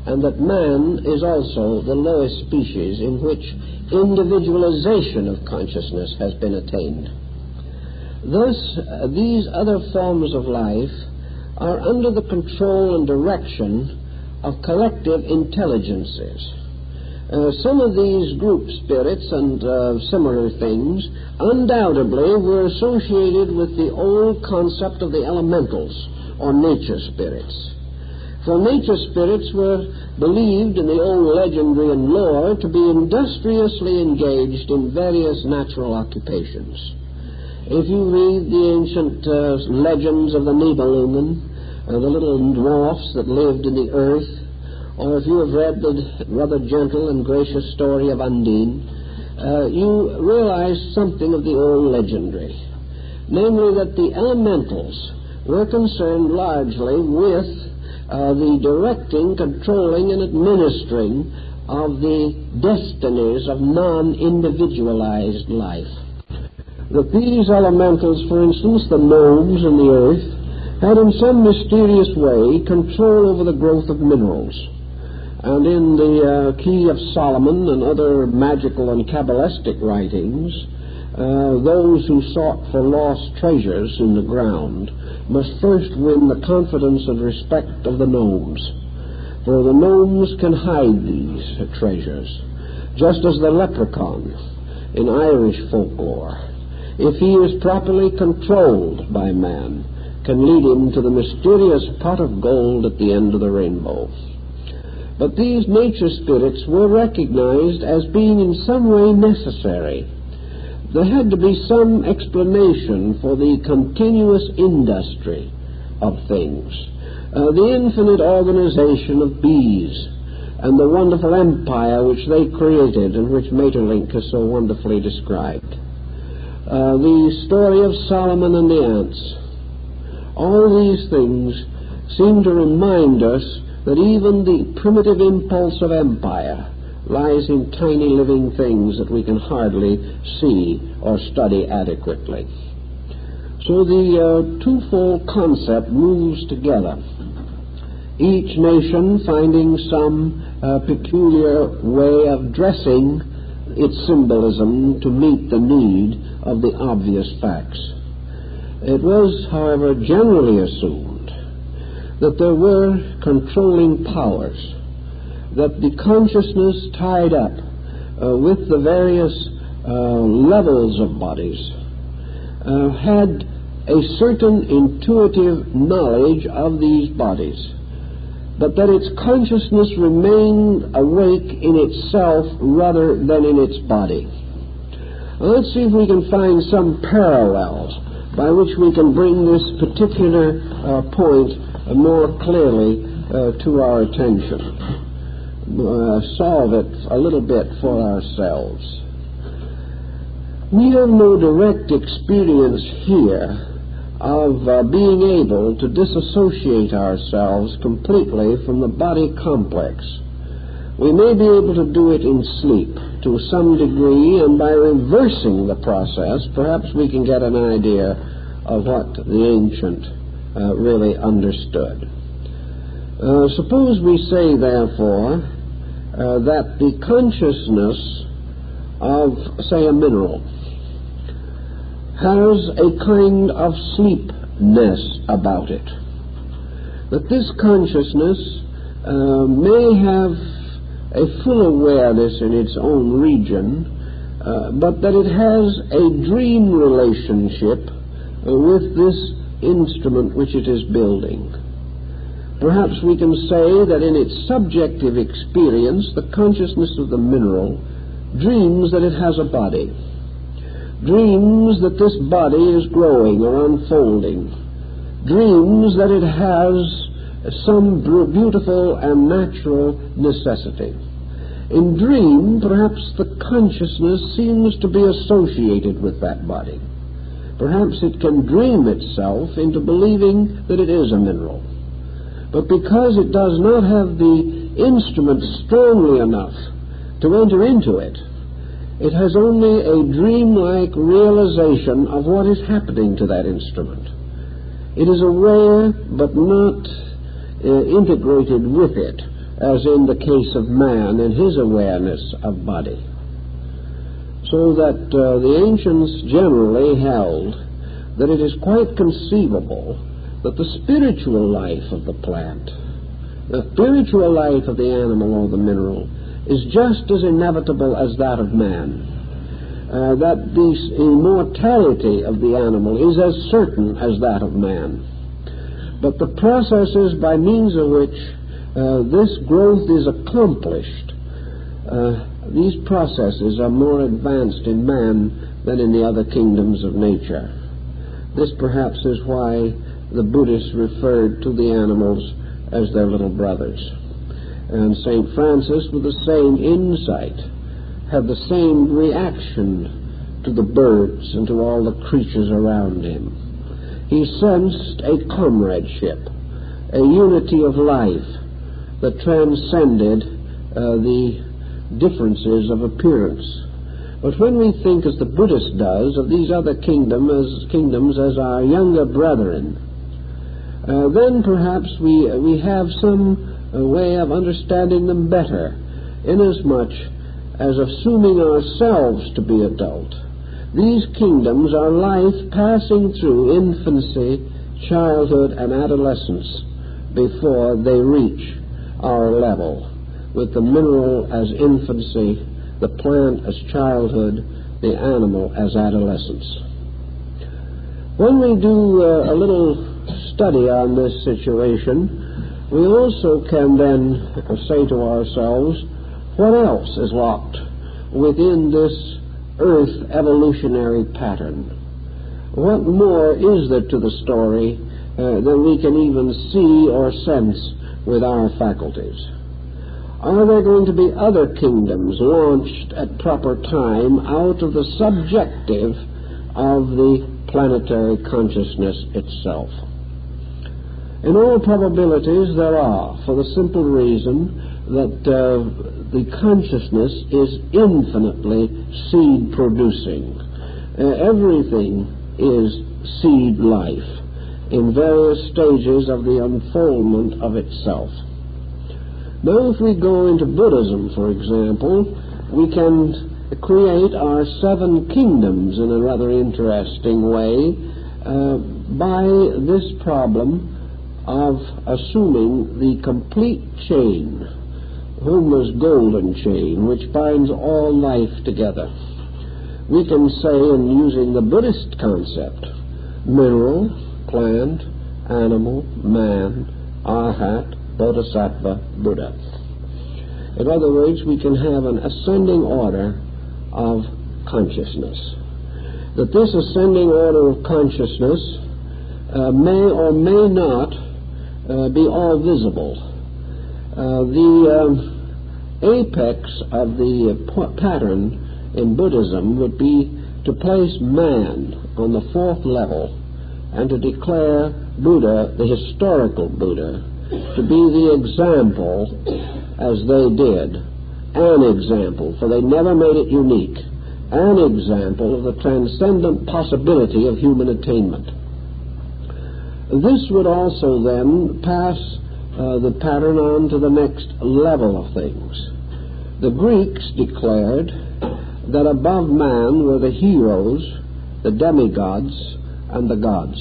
[SPEAKER 1] and that man is also the lowest species in which individualization of consciousness has been attained. Thus, these other forms of life are under the control and direction of collective intelligences. Some of these group spirits and similar things undoubtedly were associated with the old concept of the elementals, or nature spirits. For nature spirits were believed in the old legendary and lore to be industriously engaged in various natural occupations. If you read the ancient legends of the Nibelungen, the little dwarfs that lived in the earth, or if you have read the rather gentle and gracious story of Undine, you realize something of the old legendary, namely that the elementals were concerned largely with the directing, controlling, and administering of the destinies of non-individualized life. That these elementals, for instance, the gnomes in the earth, had in some mysterious way control over the growth of minerals. And in the Key of Solomon and other magical and Kabbalistic writings, those who sought for lost treasures in the ground must first win the confidence and respect of the gnomes. For the gnomes can hide these treasures, just as the leprechaun in Irish folklore, if he is properly controlled by man, can lead him to the mysterious pot of gold at the end of the rainbow. But these nature spirits were recognized as being in some way necessary. There had to be some explanation for the continuous industry of things. The infinite organization of bees and the wonderful empire which they created and which Maeterlinck has so wonderfully described. The story of Solomon and the ants. All these things seem to remind us that even the primitive impulse of empire lies in tiny living things that we can hardly see or study adequately. So the twofold concept moves together. Each nation finding some peculiar way of dressing its symbolism to meet the need of the obvious facts. It was, however, generally assumed that there were controlling powers, that the consciousness tied up with the various levels of bodies had a certain intuitive knowledge of these bodies, but that its consciousness remained awake in itself rather than in its body. Now, let's see if we can find some parallels by which we can bring this particular point more clearly to our attention. Solve it a little bit for ourselves. We have no direct experience here of being able to disassociate ourselves completely from the body complex. We may be able to do it in sleep to some degree, and by reversing the process, perhaps we can get an idea of what the ancient really understood. Suppose we say, therefore, that the consciousness of, say, a mineral has a kind of sleepness about it. That this consciousness may have a full awareness in its own region, but that it has a dream relationship with this instrument which it is building. Perhaps we can say that in its subjective experience, the consciousness of the mineral dreams that it has a body, dreams that this body is growing or unfolding, dreams that it has some beautiful and natural necessity. In dream, perhaps the consciousness seems to be associated with that body. Perhaps it can dream itself into believing that it is a mineral. But because it does not have the instrument strongly enough to enter into it, it has only a dreamlike realization of what is happening to that instrument. It is aware but not integrated with it, as in the case of man and his awareness of body. So that the ancients generally held that it is quite conceivable that the spiritual life of the plant, the spiritual life of the animal or the mineral, is just as inevitable as that of man. That the immortality of the animal is as certain as that of man. But the processes by means of which this growth is accomplished, these processes are more advanced in man than in the other kingdoms of nature. This perhaps is why the Buddhists referred to the animals as their little brothers. And St. Francis, with the same insight, had the same reaction to the birds and to all the creatures around him. He sensed a comradeship, a unity of life that transcended the differences of appearance. But when we think, as the Buddhist does, of these other kingdoms as our younger brethren, then perhaps we have some way of understanding them better, inasmuch as, assuming ourselves to be adult, these kingdoms are life passing through infancy, childhood, and adolescence before they reach our level, with the mineral as infancy, the plant as childhood, the animal as adolescence. When we do a little study on this situation, we also can then say to ourselves, what else is locked within this earth evolutionary pattern? What more is there to the story than we can even see or sense with our faculties? Are there going to be other kingdoms launched at proper time out of the subjective of the planetary consciousness itself? In all probabilities there are, for the simple reason that the consciousness is infinitely seed-producing. Everything is seed life in various stages of the unfoldment of itself. Now, if we go into Buddhism, for example, we can create our 7 kingdoms in a rather interesting way by this problem of assuming the complete chain, Homer's golden chain, which binds all life together. We can say, in using the Buddhist concept, mineral, plant, animal, man, arhat, bodhisattva, Buddha. In other words, we can have an ascending order of consciousness. That this ascending order of consciousness may or may not be all visible. The apex of the pattern in Buddhism would be to place man on the 4th level and to declare Buddha, the historical Buddha, to be the example, as they did, an example, for they never made it unique, an example of the transcendent possibility of human attainment. This would also then pass the pattern on to the next level of things. The Greeks declared that above man were the heroes, the demigods, and the gods.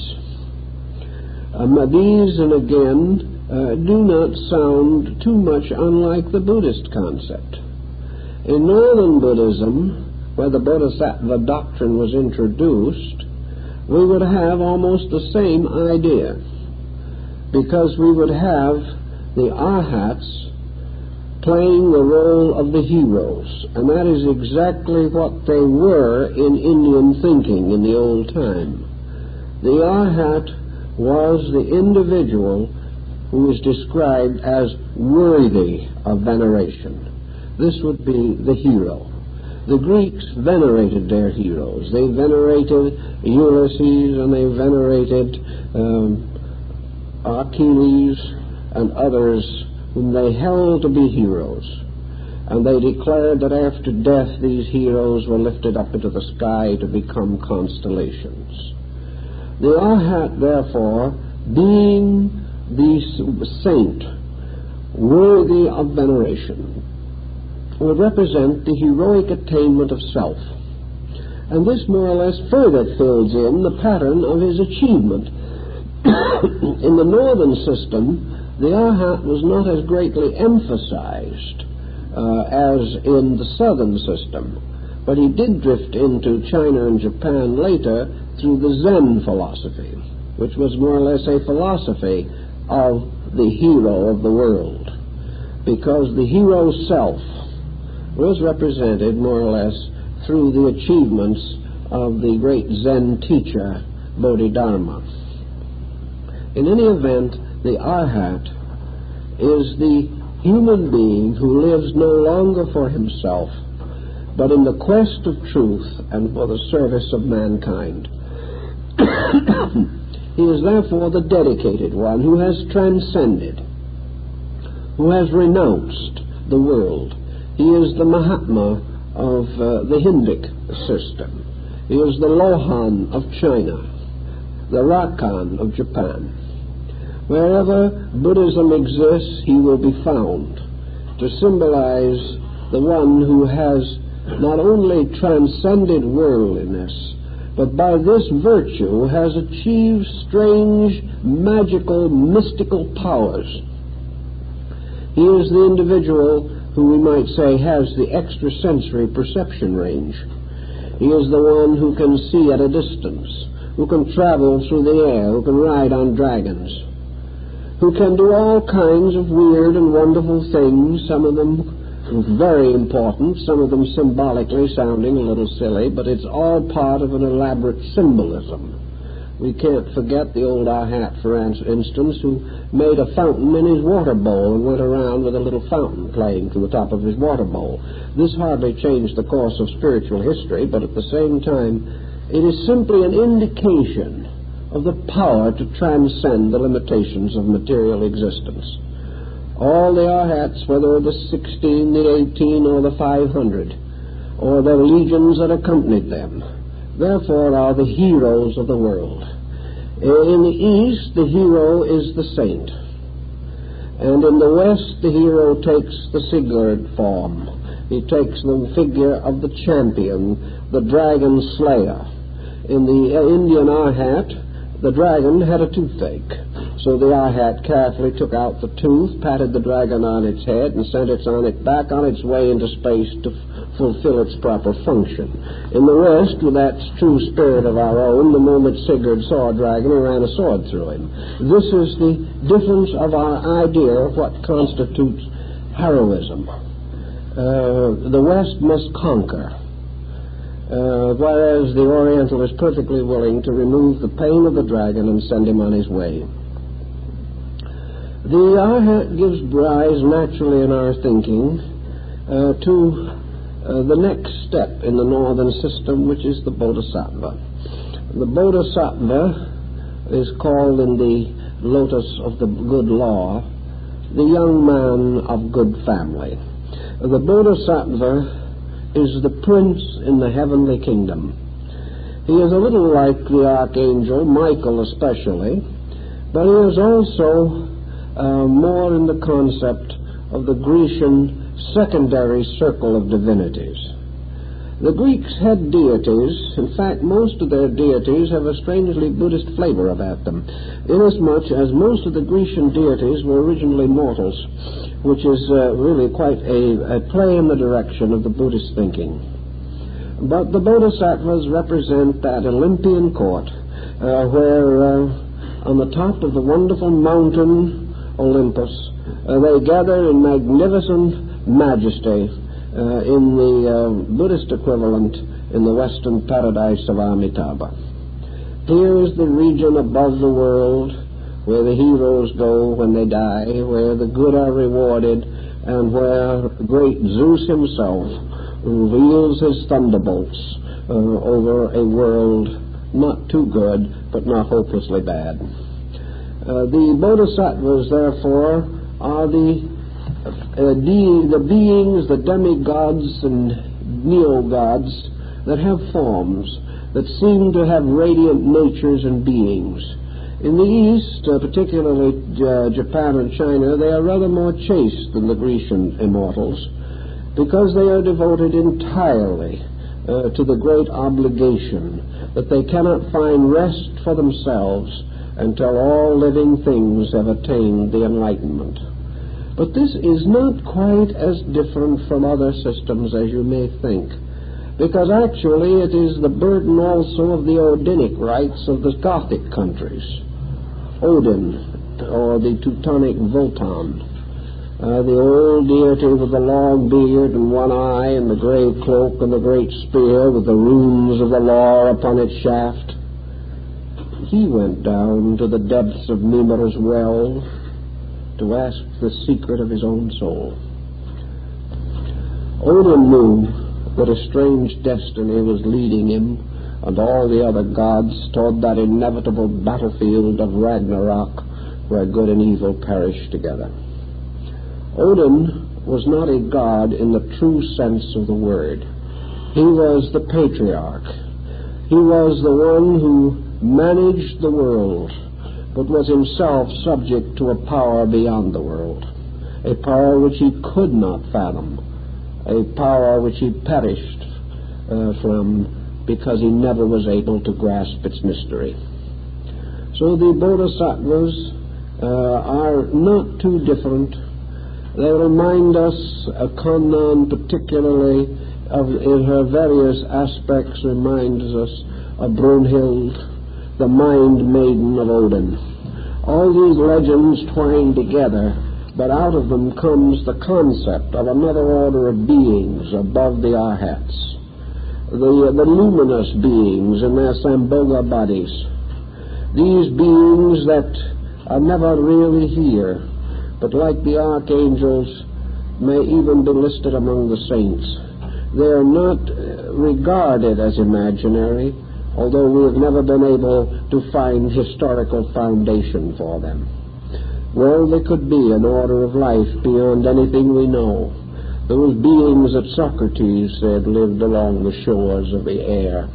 [SPEAKER 1] These, and again, do not sound too much unlike the Buddhist concept. In Northern Buddhism, where the Bodhisattva doctrine was introduced, we would have almost the same idea, because we would have the arhats playing the role of the heroes, and that is exactly what they were in Indian thinking in the old time. The arhat was the individual who is described as worthy of veneration. This would be the hero. The Greeks venerated their heroes. They venerated Ulysses, and they venerated Achilles and others whom they held to be heroes. And they declared that after death these heroes were lifted up into the sky to become constellations. The arhat, therefore, being the saint worthy of veneration, would represent the heroic attainment of self. And this more or less further fills in the pattern of his achievement. In the northern system, the arhat was not as greatly emphasized as in the southern system, but he did drift into China and Japan later through the Zen philosophy, which was more or less a philosophy of the hero of the world, because the hero's self was represented more or less through the achievements of the great Zen teacher Bodhidharma. In any event, the arhat is the human being who lives no longer for himself, but in the quest of truth and for the service of mankind. He is therefore the dedicated one who has transcended, who has renounced the world. He is the Mahatma of the Hindic system. He is the Lohan of China, the Rakan of Japan. Wherever Buddhism exists, he will be found to symbolize the one who has not only transcended worldliness, but by this virtue has achieved strange, magical, mystical powers. He is the individual who we might say has the extrasensory perception range. He is the one who can see at a distance, who can travel through the air, who can ride on dragons, who can do all kinds of weird and wonderful things, some of them very important, some of them symbolically sounding a little silly, but it's all part of an elaborate symbolism. We can't forget the old Arhat, for instance, who made a fountain in his water bowl and went around with a little fountain playing from the top of his water bowl. This hardly changed the course of spiritual history, but at the same time, it is simply an indication of the power to transcend the limitations of material existence. All the Arhats, whether the 16, the 18, or the 500, or the legions that accompanied them, therefore are the heroes of the world. In the East, the hero is the saint. And in the West, the hero takes the Sigurd form. He takes the figure of the champion, the dragon slayer. In the Indian Arhat, the dragon had a toothache. So the Arhat carefully took out the tooth, patted the dragon on its head, and sent it back on its way into space to fulfill its proper function. In the West, with that true spirit of our own, the moment Sigurd saw a dragon, he ran a sword through him. This is the difference of our idea of what constitutes heroism. The West must conquer, whereas the Oriental is perfectly willing to remove the pain of the dragon and send him on his way. The Arhat gives rise naturally in our thinking to the next step in the northern system, which is the Bodhisattva. The Bodhisattva is called in the lotus of the good law the young man of good family. The Bodhisattva is the prince in the heavenly kingdom. He is a little like the archangel Michael especially, but he is also more in the concept of the Grecian secondary circle of divinities. The Greeks had deities. In fact, most of their deities have a strangely Buddhist flavor about them, inasmuch as most of the Grecian deities were originally mortals, which is really quite a play in the direction of the Buddhist thinking. But the Bodhisattvas represent that Olympian court where on the top of the wonderful mountain Olympus they gather in magnificent majesty in the Buddhist equivalent in the western paradise of Amitabha. Here is the region above the world where the heroes go when they die, where the good are rewarded, and where great Zeus himself wields his thunderbolts over a world not too good, but not hopelessly bad. The Bodhisattvas, therefore, are the beings, the demigods and neo-gods that have forms, that seem to have radiant natures and beings. In the East, particularly Japan and China, they are rather more chaste than the Grecian immortals, because they are devoted entirely to the great obligation that they cannot find rest for themselves until all living things have attained the enlightenment. But this is not quite as different from other systems as you may think, because actually it is the burden also of the Odinic rites of the Gothic countries. Odin, or the Teutonic Wotan, the old deity with the long beard and one eye and the gray cloak and the great spear with the runes of the law upon its shaft. He went down to the depths of Mimir's well to ask the secret of his own soul. Odin knew that a strange destiny was leading him and all the other gods toward that inevitable battlefield of Ragnarok where good and evil perish together. Odin was not a god in the true sense of the word. He was the patriarch. He was the one who managed the world, but was himself subject to a power beyond the world, a power which he could not fathom, a power which he perished from because he never was able to grasp its mystery. So the bodhisattvas are not too different. They remind us, Kannan particularly, in her various aspects, reminds us of Brunhild, the mind maiden of Odin. All these legends twine together, but out of them comes the concept of another order of beings above the Arhats, the luminous beings in their Sambhoga bodies. These beings that are never really here, but like the archangels, may even be listed among the saints. They are not regarded as imaginary, although we have never been able to find historical foundation for them. Well, they could be an order of life beyond anything we know. Those beings that Socrates said lived along the shores of the air.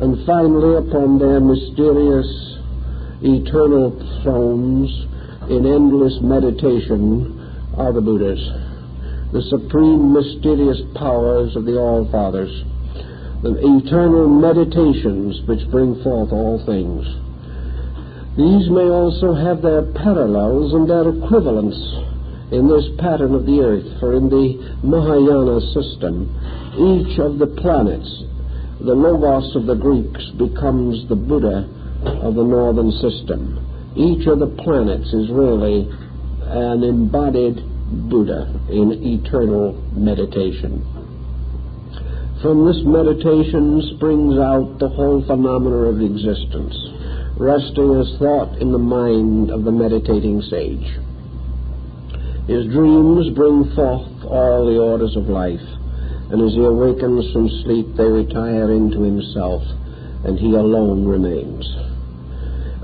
[SPEAKER 1] And finally, upon their mysterious eternal thrones in endless meditation are the Buddhas, the supreme mysterious powers of the All-Fathers, the eternal meditations which bring forth all things. These may also have their parallels and their equivalents in this pattern of the earth, for in the Mahayana system, each of the planets, the Logos of the Greeks, becomes the Buddha of the northern system. Each of the planets is really an embodied Buddha in eternal meditation. From this meditation springs out the whole phenomena of existence, resting as thought in the mind of the meditating sage. His dreams bring forth all the orders of life, and as he awakens from sleep they retire into himself, and he alone remains.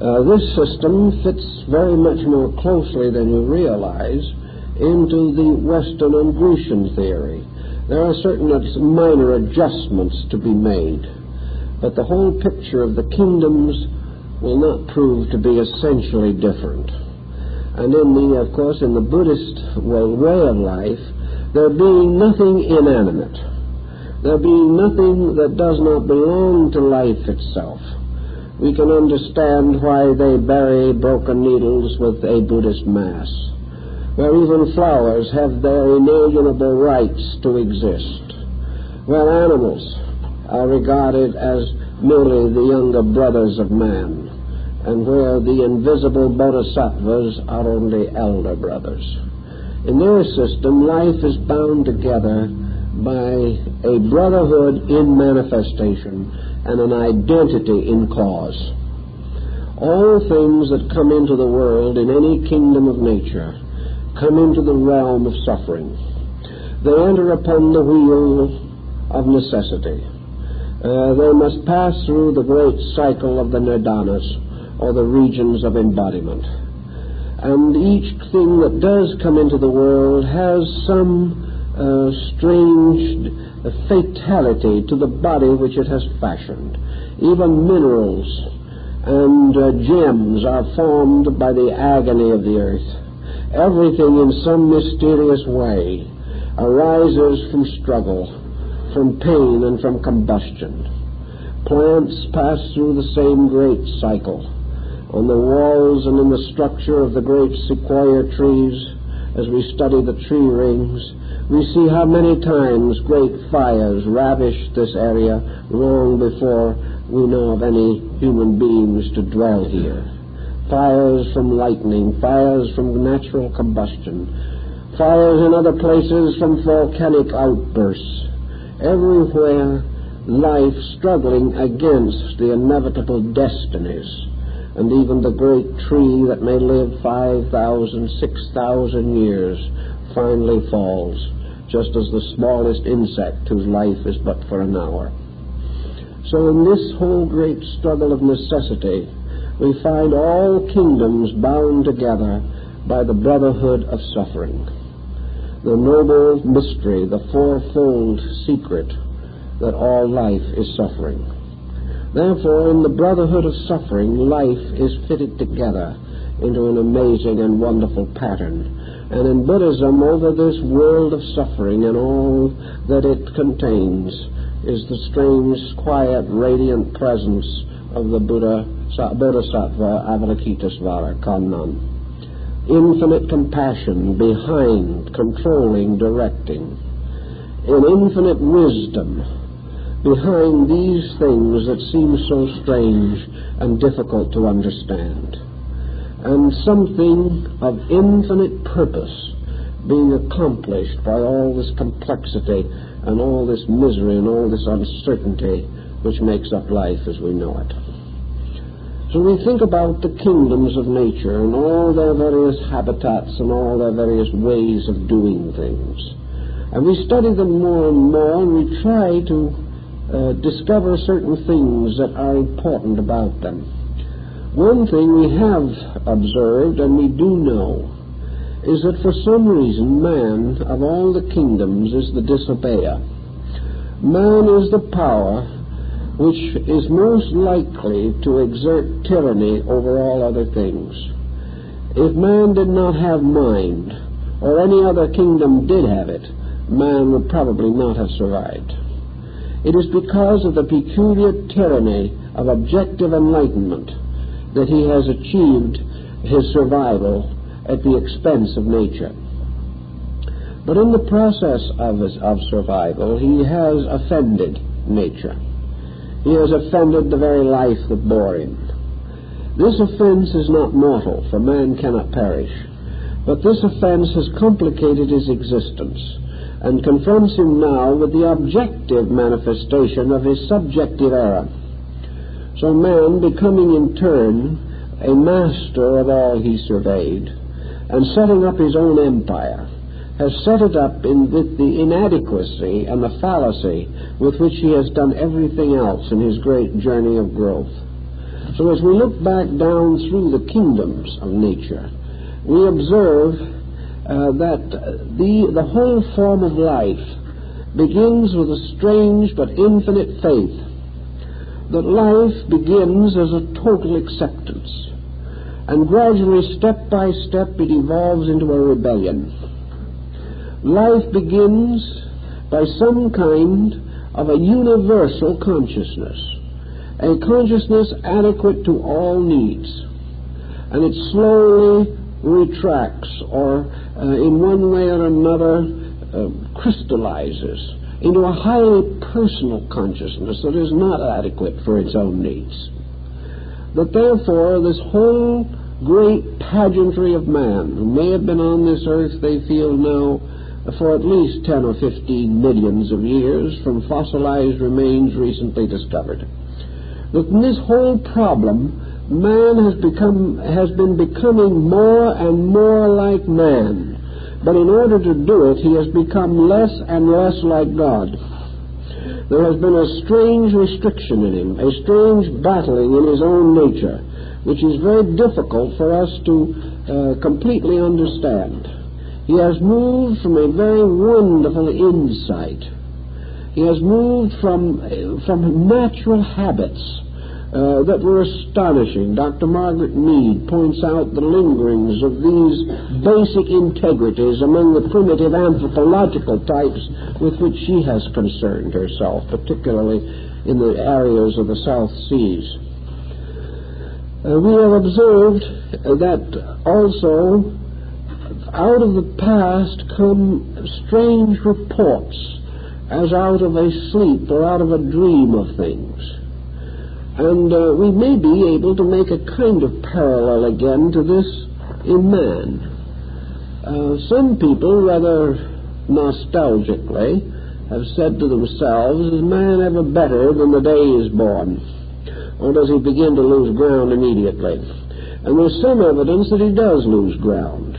[SPEAKER 1] This system fits very much more closely than you realize into the Western and Grecian theory. There are certain minor adjustments to be made, but the whole picture of the kingdoms will not prove to be essentially different. And of course, in the Buddhist way of life, there being nothing inanimate, there being nothing that does not belong to life itself, we can understand why they bury broken needles with a Buddhist mass, where even flowers have their inalienable rights to exist, where animals are regarded as merely the younger brothers of man, and where the invisible bodhisattvas are only elder brothers. In their system, life is bound together by a brotherhood in manifestation and an identity in cause. All things that come into the world in any kingdom of nature come into the realm of suffering. They enter upon the wheel of necessity. They must pass through the great cycle of the nirdanas, or the regions of embodiment. And each thing that does come into the world has some strange fatality to the body which it has fashioned. Even minerals and gems are formed by the agony of the earth. Everything in some mysterious way arises from struggle, from pain, and from combustion. Plants pass through the same great cycle. On the walls and in the structure of the great sequoia trees, as we study the tree rings, we see how many times great fires ravished this area long before we know of any human beings to dwell here. Fires from lightning, fires from natural combustion, fires in other places from volcanic outbursts. Everywhere, life struggling against the inevitable destinies. And even the great tree that may live 5,000, 6,000 years finally falls, just as the smallest insect whose life is but for an hour. So in this whole great struggle of necessity, we find all kingdoms bound together by the brotherhood of suffering. the noble mystery, the fourfold secret that all life is suffering. Therefore, in the brotherhood of suffering, life is fitted together into an amazing and wonderful pattern. And in Buddhism, over this world of suffering and all that it contains is the strange, quiet, radiant presence of the Bodhisattva Avalokitesvara Kannan. Infinite compassion behind, controlling, directing. An infinite wisdom behind these things that seem so strange and difficult to understand. And something of infinite purpose being accomplished by all this complexity and all this misery and all this uncertainty which makes up life as we know it. So we think about the kingdoms of nature and all their various habitats and all their various ways of doing things. And we study them more and more, and we try to discover certain things that are important about them. One thing we have observed, and we do know, is that for some reason man, of all the kingdoms, is the disobeyer. Man is the power which is most likely to exert tyranny over all other things. If man did not have mind, or any other kingdom did have it, man would probably not have survived. It is because of the peculiar tyranny of objective enlightenment that he has achieved his survival at the expense of nature. But in the process of survival, he has offended nature. He has offended the very life that bore him. This offense is not mortal, for man cannot perish. But this offense has complicated his existence and confronts him now with the objective manifestation of his subjective error. So man, becoming in turn a master of all he surveyed and setting up his own empire, has set it up with the inadequacy and the fallacy with which he has done everything else in his great journey of growth. So as we look back down through the kingdoms of nature, we observe that the whole form of life begins with a strange but infinite faith, that life begins as a total acceptance, and gradually, step by step, it evolves into a rebellion. Life begins by some kind of a universal consciousness, a consciousness adequate to all needs, and it slowly retracts or in one way or another crystallizes into a highly personal consciousness that is not adequate for its own needs. That therefore this whole great pageantry of man, who may have been on this earth, they feel now, for at least 10 or 15 millions of years from fossilized remains recently discovered. That in this whole problem, man has been becoming more and more like man. But in order to do it, he has become less and less like God. There has been a strange restriction in him, a strange battling in his own nature, which is very difficult for us to completely understand. He has moved from a very wonderful insight. He has moved from natural habits that were astonishing. Dr. Margaret Mead points out the lingerings of these basic integrities among the primitive anthropological types with which she has concerned herself, particularly in the areas of the South Seas. We have observed that also out of the past come strange reports as out of a sleep or out of a dream of things. And we may be able to make a kind of parallel again to this in man. Some people, rather nostalgically, have said to themselves, is man ever better than the day he is born? Or does he begin to lose ground immediately? And there's some evidence that he does lose ground.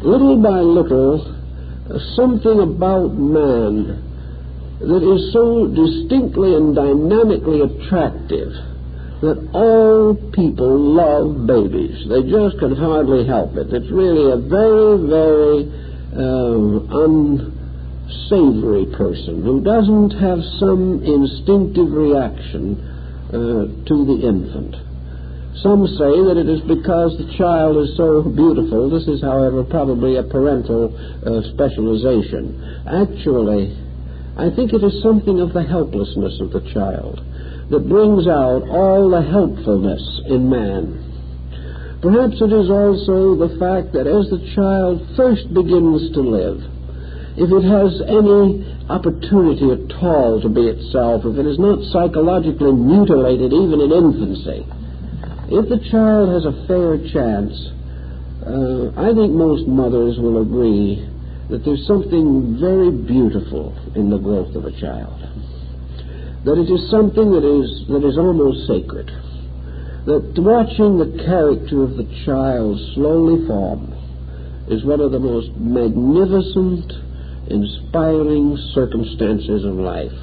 [SPEAKER 1] Little by little, something about man that is so distinctly and dynamically attractive that all people love babies. They just can hardly help it. It's really a very, very unsavory person, who doesn't have some instinctive reaction to the infant. Some say that it is because the child is so beautiful. This is, however, probably a parental specialization. Actually, I think it is something of the helplessness of the child that brings out all the helpfulness in man. Perhaps it is also the fact that as the child first begins to live, if it has any opportunity at all to be itself, if it is not psychologically mutilated even in infancy, if the child has a fair chance, I think most mothers will agree that there's something very beautiful in the growth of a child. That it is something that is almost sacred. That watching the character of the child slowly form is one of the most magnificent, inspiring circumstances of life.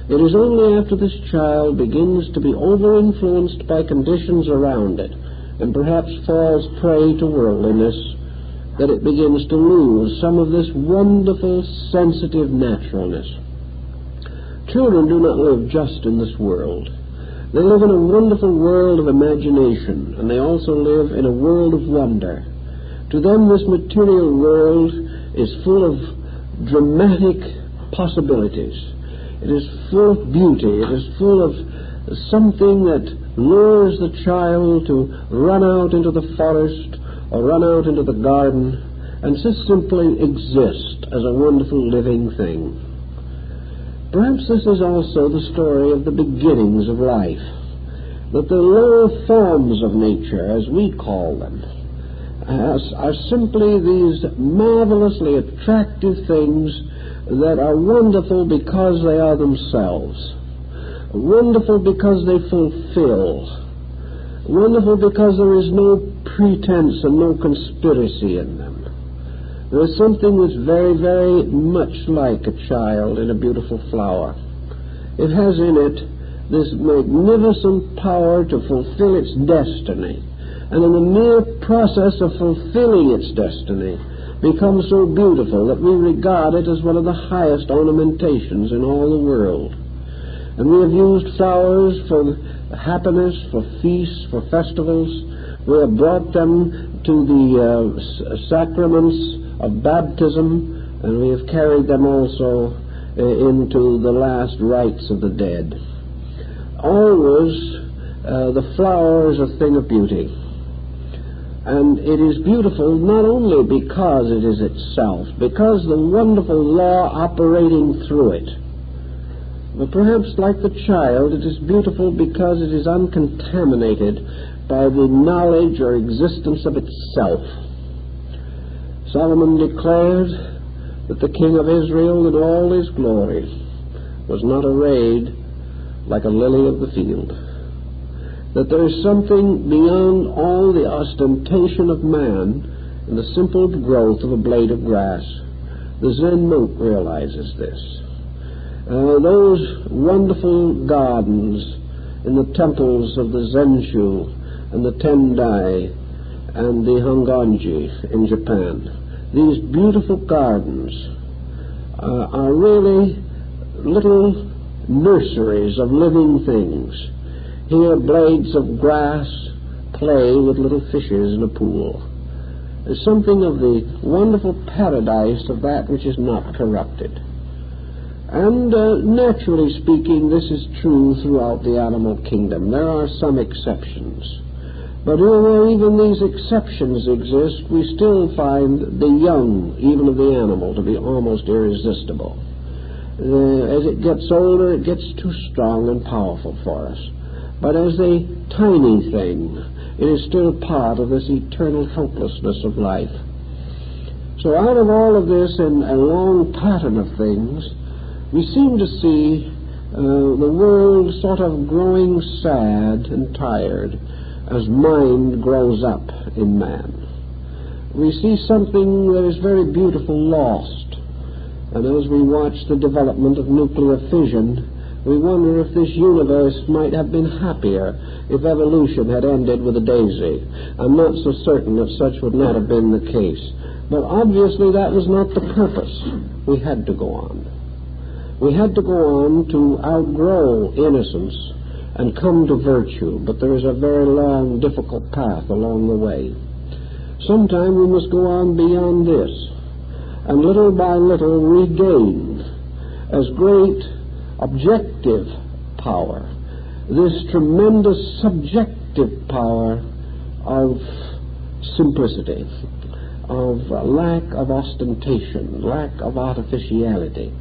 [SPEAKER 1] It is only after this child begins to be over-influenced by conditions around it, and perhaps falls prey to worldliness, that it begins to lose some of this wonderful, sensitive naturalness. Children do not live just in this world. They live in a wonderful world of imagination, and they also live in a world of wonder. To them, this material world is full of dramatic possibilities. It is full of beauty. It is full of something that lures the child to run out into the forest or run out into the garden and just simply exist as a wonderful living thing. Perhaps this is also the story of the beginnings of life, that the lower forms of nature, as we call them, are simply these marvelously attractive things that are wonderful because they are themselves, wonderful because they fulfill, wonderful because there is no pretense and no conspiracy in them. There is something that's very, very much like a child in a beautiful flower. It has in it this magnificent power to fulfill its destiny, and in the mere process of fulfilling its destiny becomes so beautiful that we regard it as one of the highest ornamentations in all the world. And we have used flowers for happiness, for feasts, for festivals. We have brought them to the sacraments of baptism, and we have carried them also into the last rites of the dead. Always the flower is a thing of beauty. And it is beautiful not only because it is itself, because the wonderful law operating through it, but perhaps like the child, it is beautiful because it is uncontaminated by the knowledge or existence of itself. Solomon declared that the king of Israel in all his glory was not arrayed like a lily of the field, that there is something beyond all the ostentation of man in the simple growth of a blade of grass. The Zen monk realizes this. Those wonderful gardens in the temples of the Zenshu and the Tendai and the Hongonji in Japan, these beautiful gardens are really little nurseries of living things. Here blades of grass play with little fishes in a pool. There's something of the wonderful paradise of that which is not corrupted. And naturally speaking, this is true throughout the animal kingdom. There are some exceptions. But where even these exceptions exist, we still find the young, even of the animal, to be almost irresistible. As it gets older, it gets too strong and powerful for us. But as a tiny thing, it is still part of this eternal helplessness of life. So out of all of this and a long pattern of things, we seem to see the world sort of growing sad and tired as mind grows up in man. We see something that is very beautiful lost. And as we watch the development of nuclear fission, we wonder if this universe might have been happier if evolution had ended with a daisy. I'm not so certain that such would not have been the case. But obviously that was not the purpose. We had to go on. We had to go on to outgrow innocence and come to virtue, but there is a very long, difficult path along the way. Sometime we must go on beyond this, and little by little regain as great objective power this tremendous subjective power of simplicity, of lack of ostentation, lack of artificiality.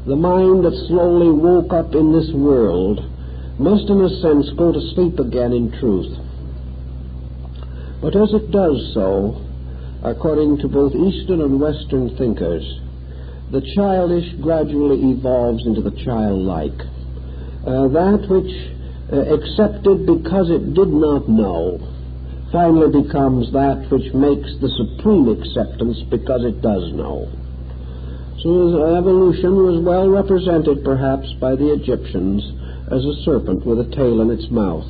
[SPEAKER 1] The mind that slowly woke up in this world must, in a sense, go to sleep again in truth. But as it does so, according to both Eastern and Western thinkers, the childish gradually evolves into the childlike. That which accepted because it did not know finally becomes that which makes the supreme acceptance because it does know. So evolution was well represented perhaps by the Egyptians as a serpent with a tail in its mouth.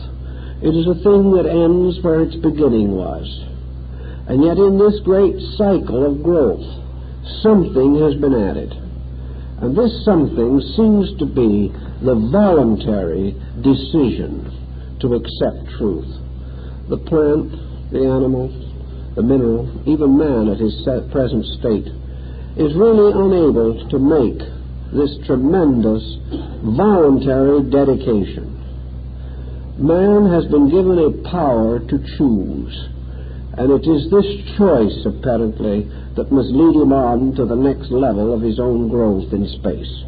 [SPEAKER 1] It is a thing that ends where its beginning was. And yet in this great cycle of growth, something has been added. And this something seems to be the voluntary decision to accept truth. The plant, the animal, the mineral, even man at his present state, is really unable to make this tremendous voluntary dedication. Man has been given a power to choose, and it is this choice, apparently, that must lead him on to the next level of his own growth in space.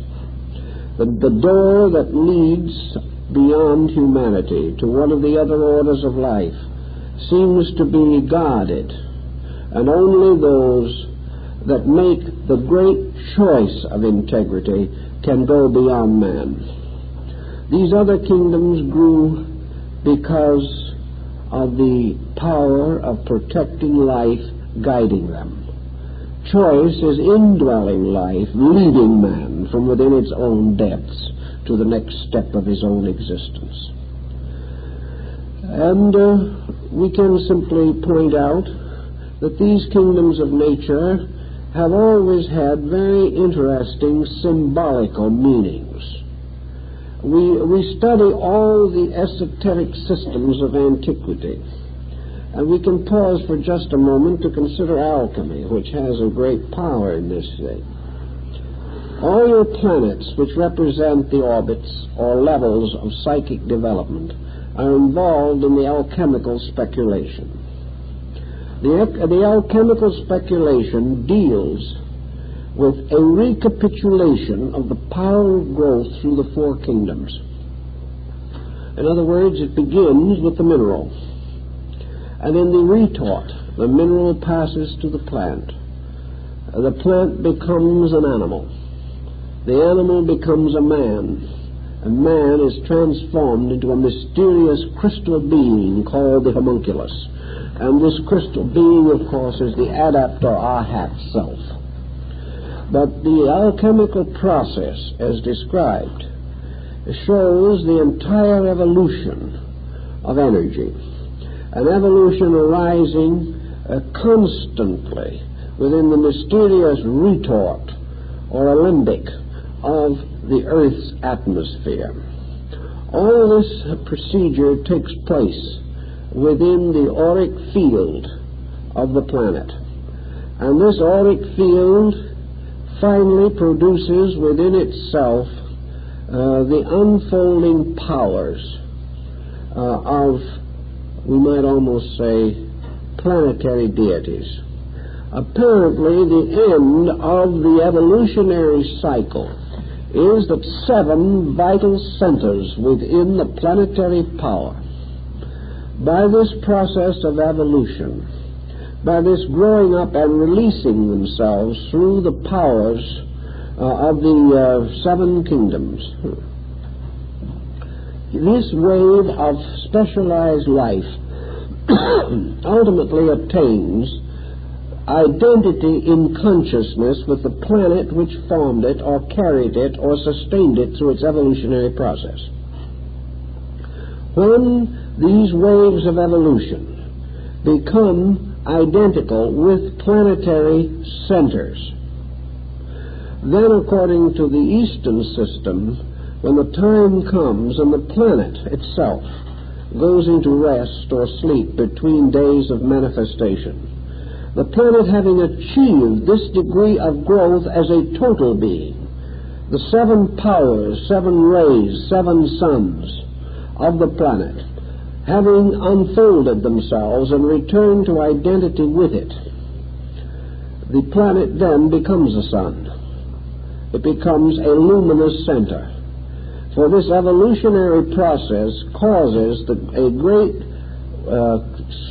[SPEAKER 1] The door that leads beyond humanity to one of the other orders of life seems to be guarded, and only those that make the great choice of integrity can go beyond man. These other kingdoms grew because of the power of protecting life guiding them. Choice is indwelling life, leading man from within its own depths to the next step of his own existence. And we can simply point out that these kingdoms of nature have always had very interesting symbolical meanings. We study all the esoteric systems of antiquity, and we can pause for just a moment to consider alchemy, which has a great power in this thing. All your planets, which represent the orbits or levels of psychic development, are involved in the alchemical speculation. The alchemical speculation deals with a recapitulation of the power of growth through the four kingdoms. In other words, it begins with the mineral. And in the retort, the mineral passes to the plant. The plant becomes an animal. The animal becomes a man. And man is transformed into a mysterious crystal being called the homunculus. And this crystal being, of course, is the adept or ahat self. But the alchemical process, as described, shows the entire evolution of energy. An evolution arising constantly within the mysterious retort or alembic of the Earth's atmosphere. All this procedure takes place within the auric field of the planet. And this auric field finally produces within itself the unfolding powers of, we might almost say, planetary deities. Apparently, the end of the evolutionary cycle is that 7 vital centers within the planetary power, by this process of evolution, by this growing up and releasing themselves through the powers of the 7 kingdoms, this wave of specialized life ultimately obtains identity in consciousness with the planet which formed it or carried it or sustained it through its evolutionary process. When these waves of evolution become identical with planetary centers. Then, according to the Eastern system, when the time comes and the planet itself goes into rest or sleep between days of manifestation, the planet having achieved this degree of growth as a total being, the 7 powers, 7 rays, 7 suns of the planet, having unfolded themselves and returned to identity with it, the planet then becomes a sun. It becomes a luminous center. For this evolutionary process causes a great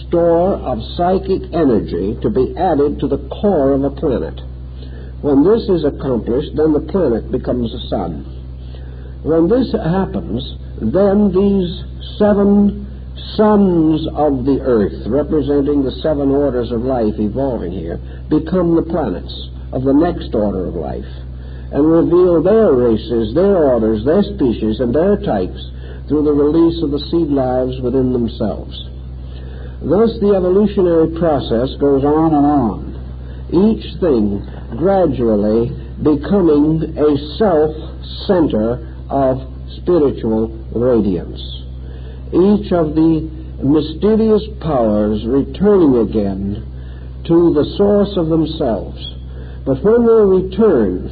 [SPEAKER 1] store of psychic energy to be added to the core of a planet. When this is accomplished, then the planet becomes a sun. When this happens, then these 7 sons of the earth, representing the 7 orders of life evolving here, become the planets of the next order of life, and reveal their races, their orders, their species, and their types through the release of the seed lives within themselves. Thus the evolutionary process goes on and on, each thing gradually becoming a self-center of spiritual radiance. Each of the mysterious powers returning again to the source of themselves. But when they return,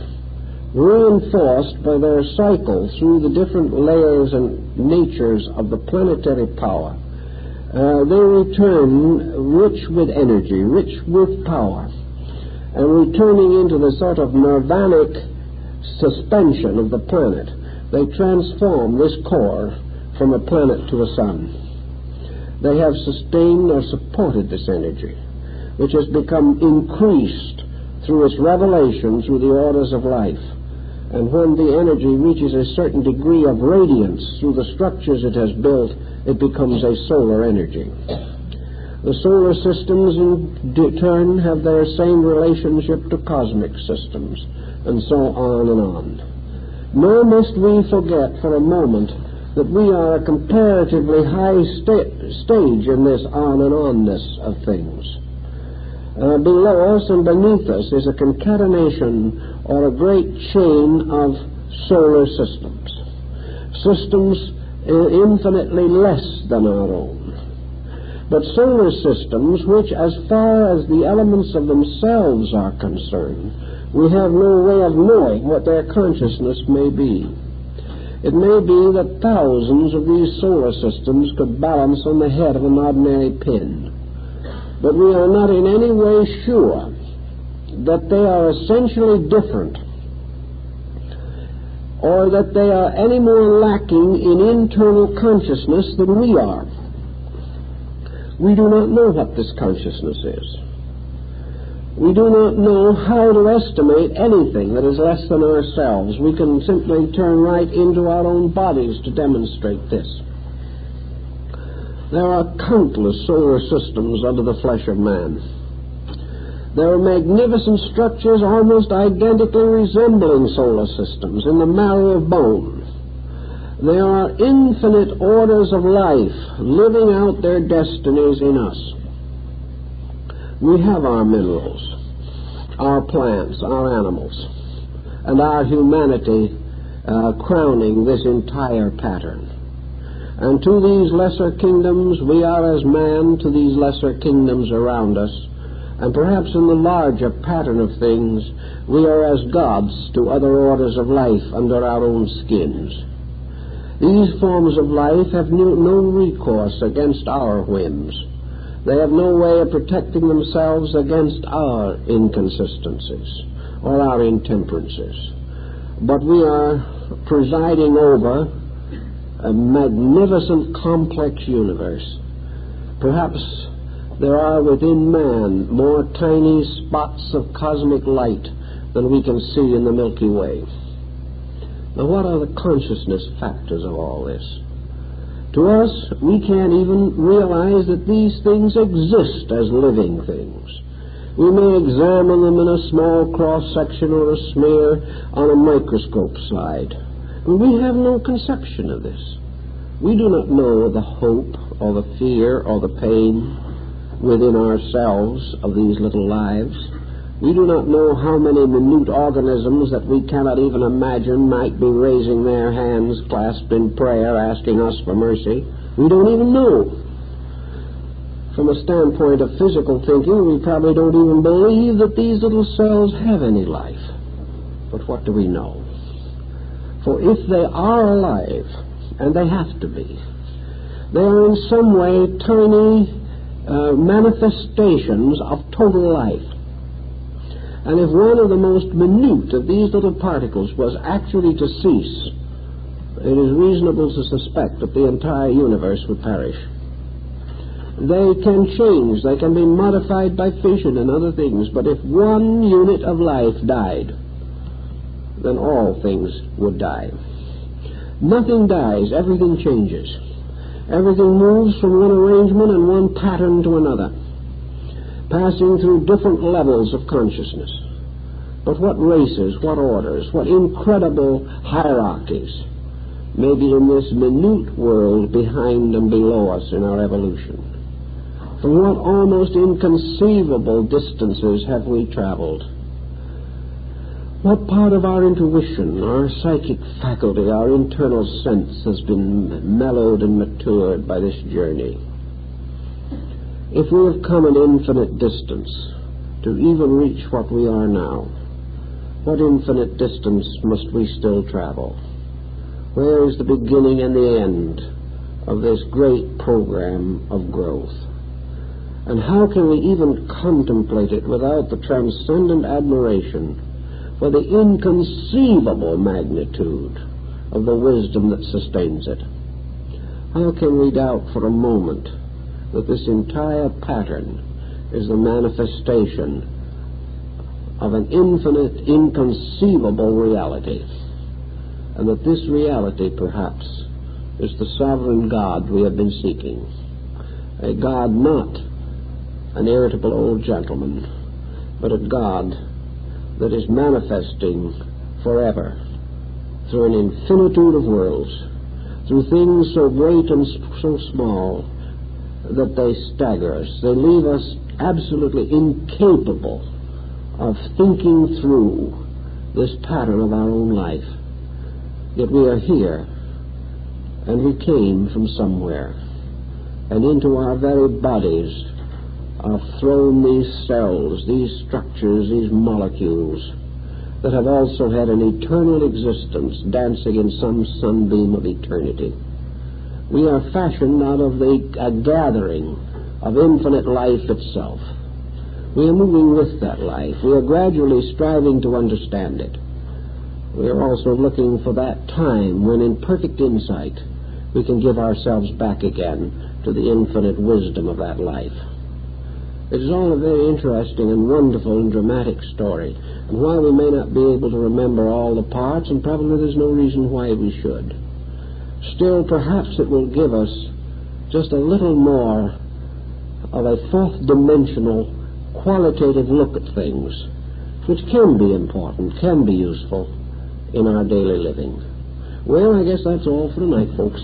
[SPEAKER 1] reinforced by their cycle through the different layers and natures of the planetary power, they return rich with energy, rich with power, and returning into the sort of nirvanic suspension of the planet, they transform this core from a planet to a sun. They have sustained or supported this energy, which has become increased through its revelation through the orders of life. And when the energy reaches a certain degree of radiance through the structures it has built, it becomes a solar energy. The solar systems in turn have their same relationship to cosmic systems, and so on and on. Nor must we forget for a moment that we are a comparatively high stage in this on and onness of things. Below us and beneath us is a concatenation or a great chain of solar systems, systems infinitely less than our own. But solar systems which, as far as the elements of themselves are concerned, we have no way of knowing what their consciousness may be. It may be that thousands of these solar systems could balance on the head of an ordinary pin. But we are not in any way sure that they are essentially different, or that they are any more lacking in internal consciousness than we are. We do not know what this consciousness is. We do not know how to estimate anything that is less than ourselves. We can simply turn right into our own bodies to demonstrate this. There are countless solar systems under the flesh of man. There are magnificent structures almost identically resembling solar systems in the marrow of bone. There are infinite orders of life living out their destinies in us. We have our minerals, our plants, our animals, and our humanity crowning this entire pattern. And to these lesser kingdoms, we are as man to these lesser kingdoms around us, and perhaps in the larger pattern of things, we are as gods to other orders of life under our own skins. These forms of life have no recourse against our whims. They have no way of protecting themselves against our inconsistencies or our intemperances. But we are presiding over a magnificent, complex universe. Perhaps there are within man more tiny spots of cosmic light than we can see in the Milky Way. Now, what are the consciousness factors of all this? To us, we can't even realize that these things exist as living things. We may examine them in a small cross-section or a smear on a microscope slide, but we have no conception of this. We do not know the hope or the fear or the pain within ourselves of these little lives. We do not know how many minute organisms that we cannot even imagine might be raising their hands clasped in prayer, asking us for mercy. We don't even know. From a standpoint of physical thinking, we probably don't even believe that these little cells have any life. But what do we know? For if they are alive, and they have to be, they are in some way tiny manifestations of total life. And if one of the most minute of these little particles was actually to cease, it is reasonable to suspect that the entire universe would perish. They can change, they can be modified by fission and other things, but if one unit of life died, then all things would die. Nothing dies, everything changes. Everything moves from one arrangement and one pattern to another, passing through different levels of consciousness. But what races, what orders, what incredible hierarchies may be in this minute world behind and below us in our evolution? From what almost inconceivable distances have we traveled? What part of our intuition, our psychic faculty, our internal sense has been mellowed and matured by this journey? If we have come an infinite distance to even reach what we are now, what infinite distance must we still travel? Where is the beginning and the end of this great program of growth? And how can we even contemplate it without the transcendent admiration for the inconceivable magnitude of the wisdom that sustains it? How can we doubt for a moment that this entire pattern is the manifestation of an infinite, inconceivable reality, and that this reality, perhaps, is the sovereign God we have been seeking, a God not an irritable old gentleman, but a God that is manifesting forever through an infinitude of worlds, through things so great and so small that they stagger us. They leave us absolutely incapable of thinking through this pattern of our own life. Yet we are here, and we came from somewhere, and into our very bodies are thrown these cells, these structures, these molecules that have also had an eternal existence dancing in some sunbeam of eternity. We are fashioned out of a gathering of infinite life itself. We are moving with that life. We are gradually striving to understand it. We are also looking for that time when in perfect insight we can give ourselves back again to the infinite wisdom of that life. It is all a very interesting and wonderful and dramatic story, and while we may not be able to remember all the parts, and probably there's no reason why we should, still perhaps it will give us just a little more of a fourth-dimensional qualitative look at things, which can be important, can be useful in our daily living. Well, I guess that's all for tonight, folks.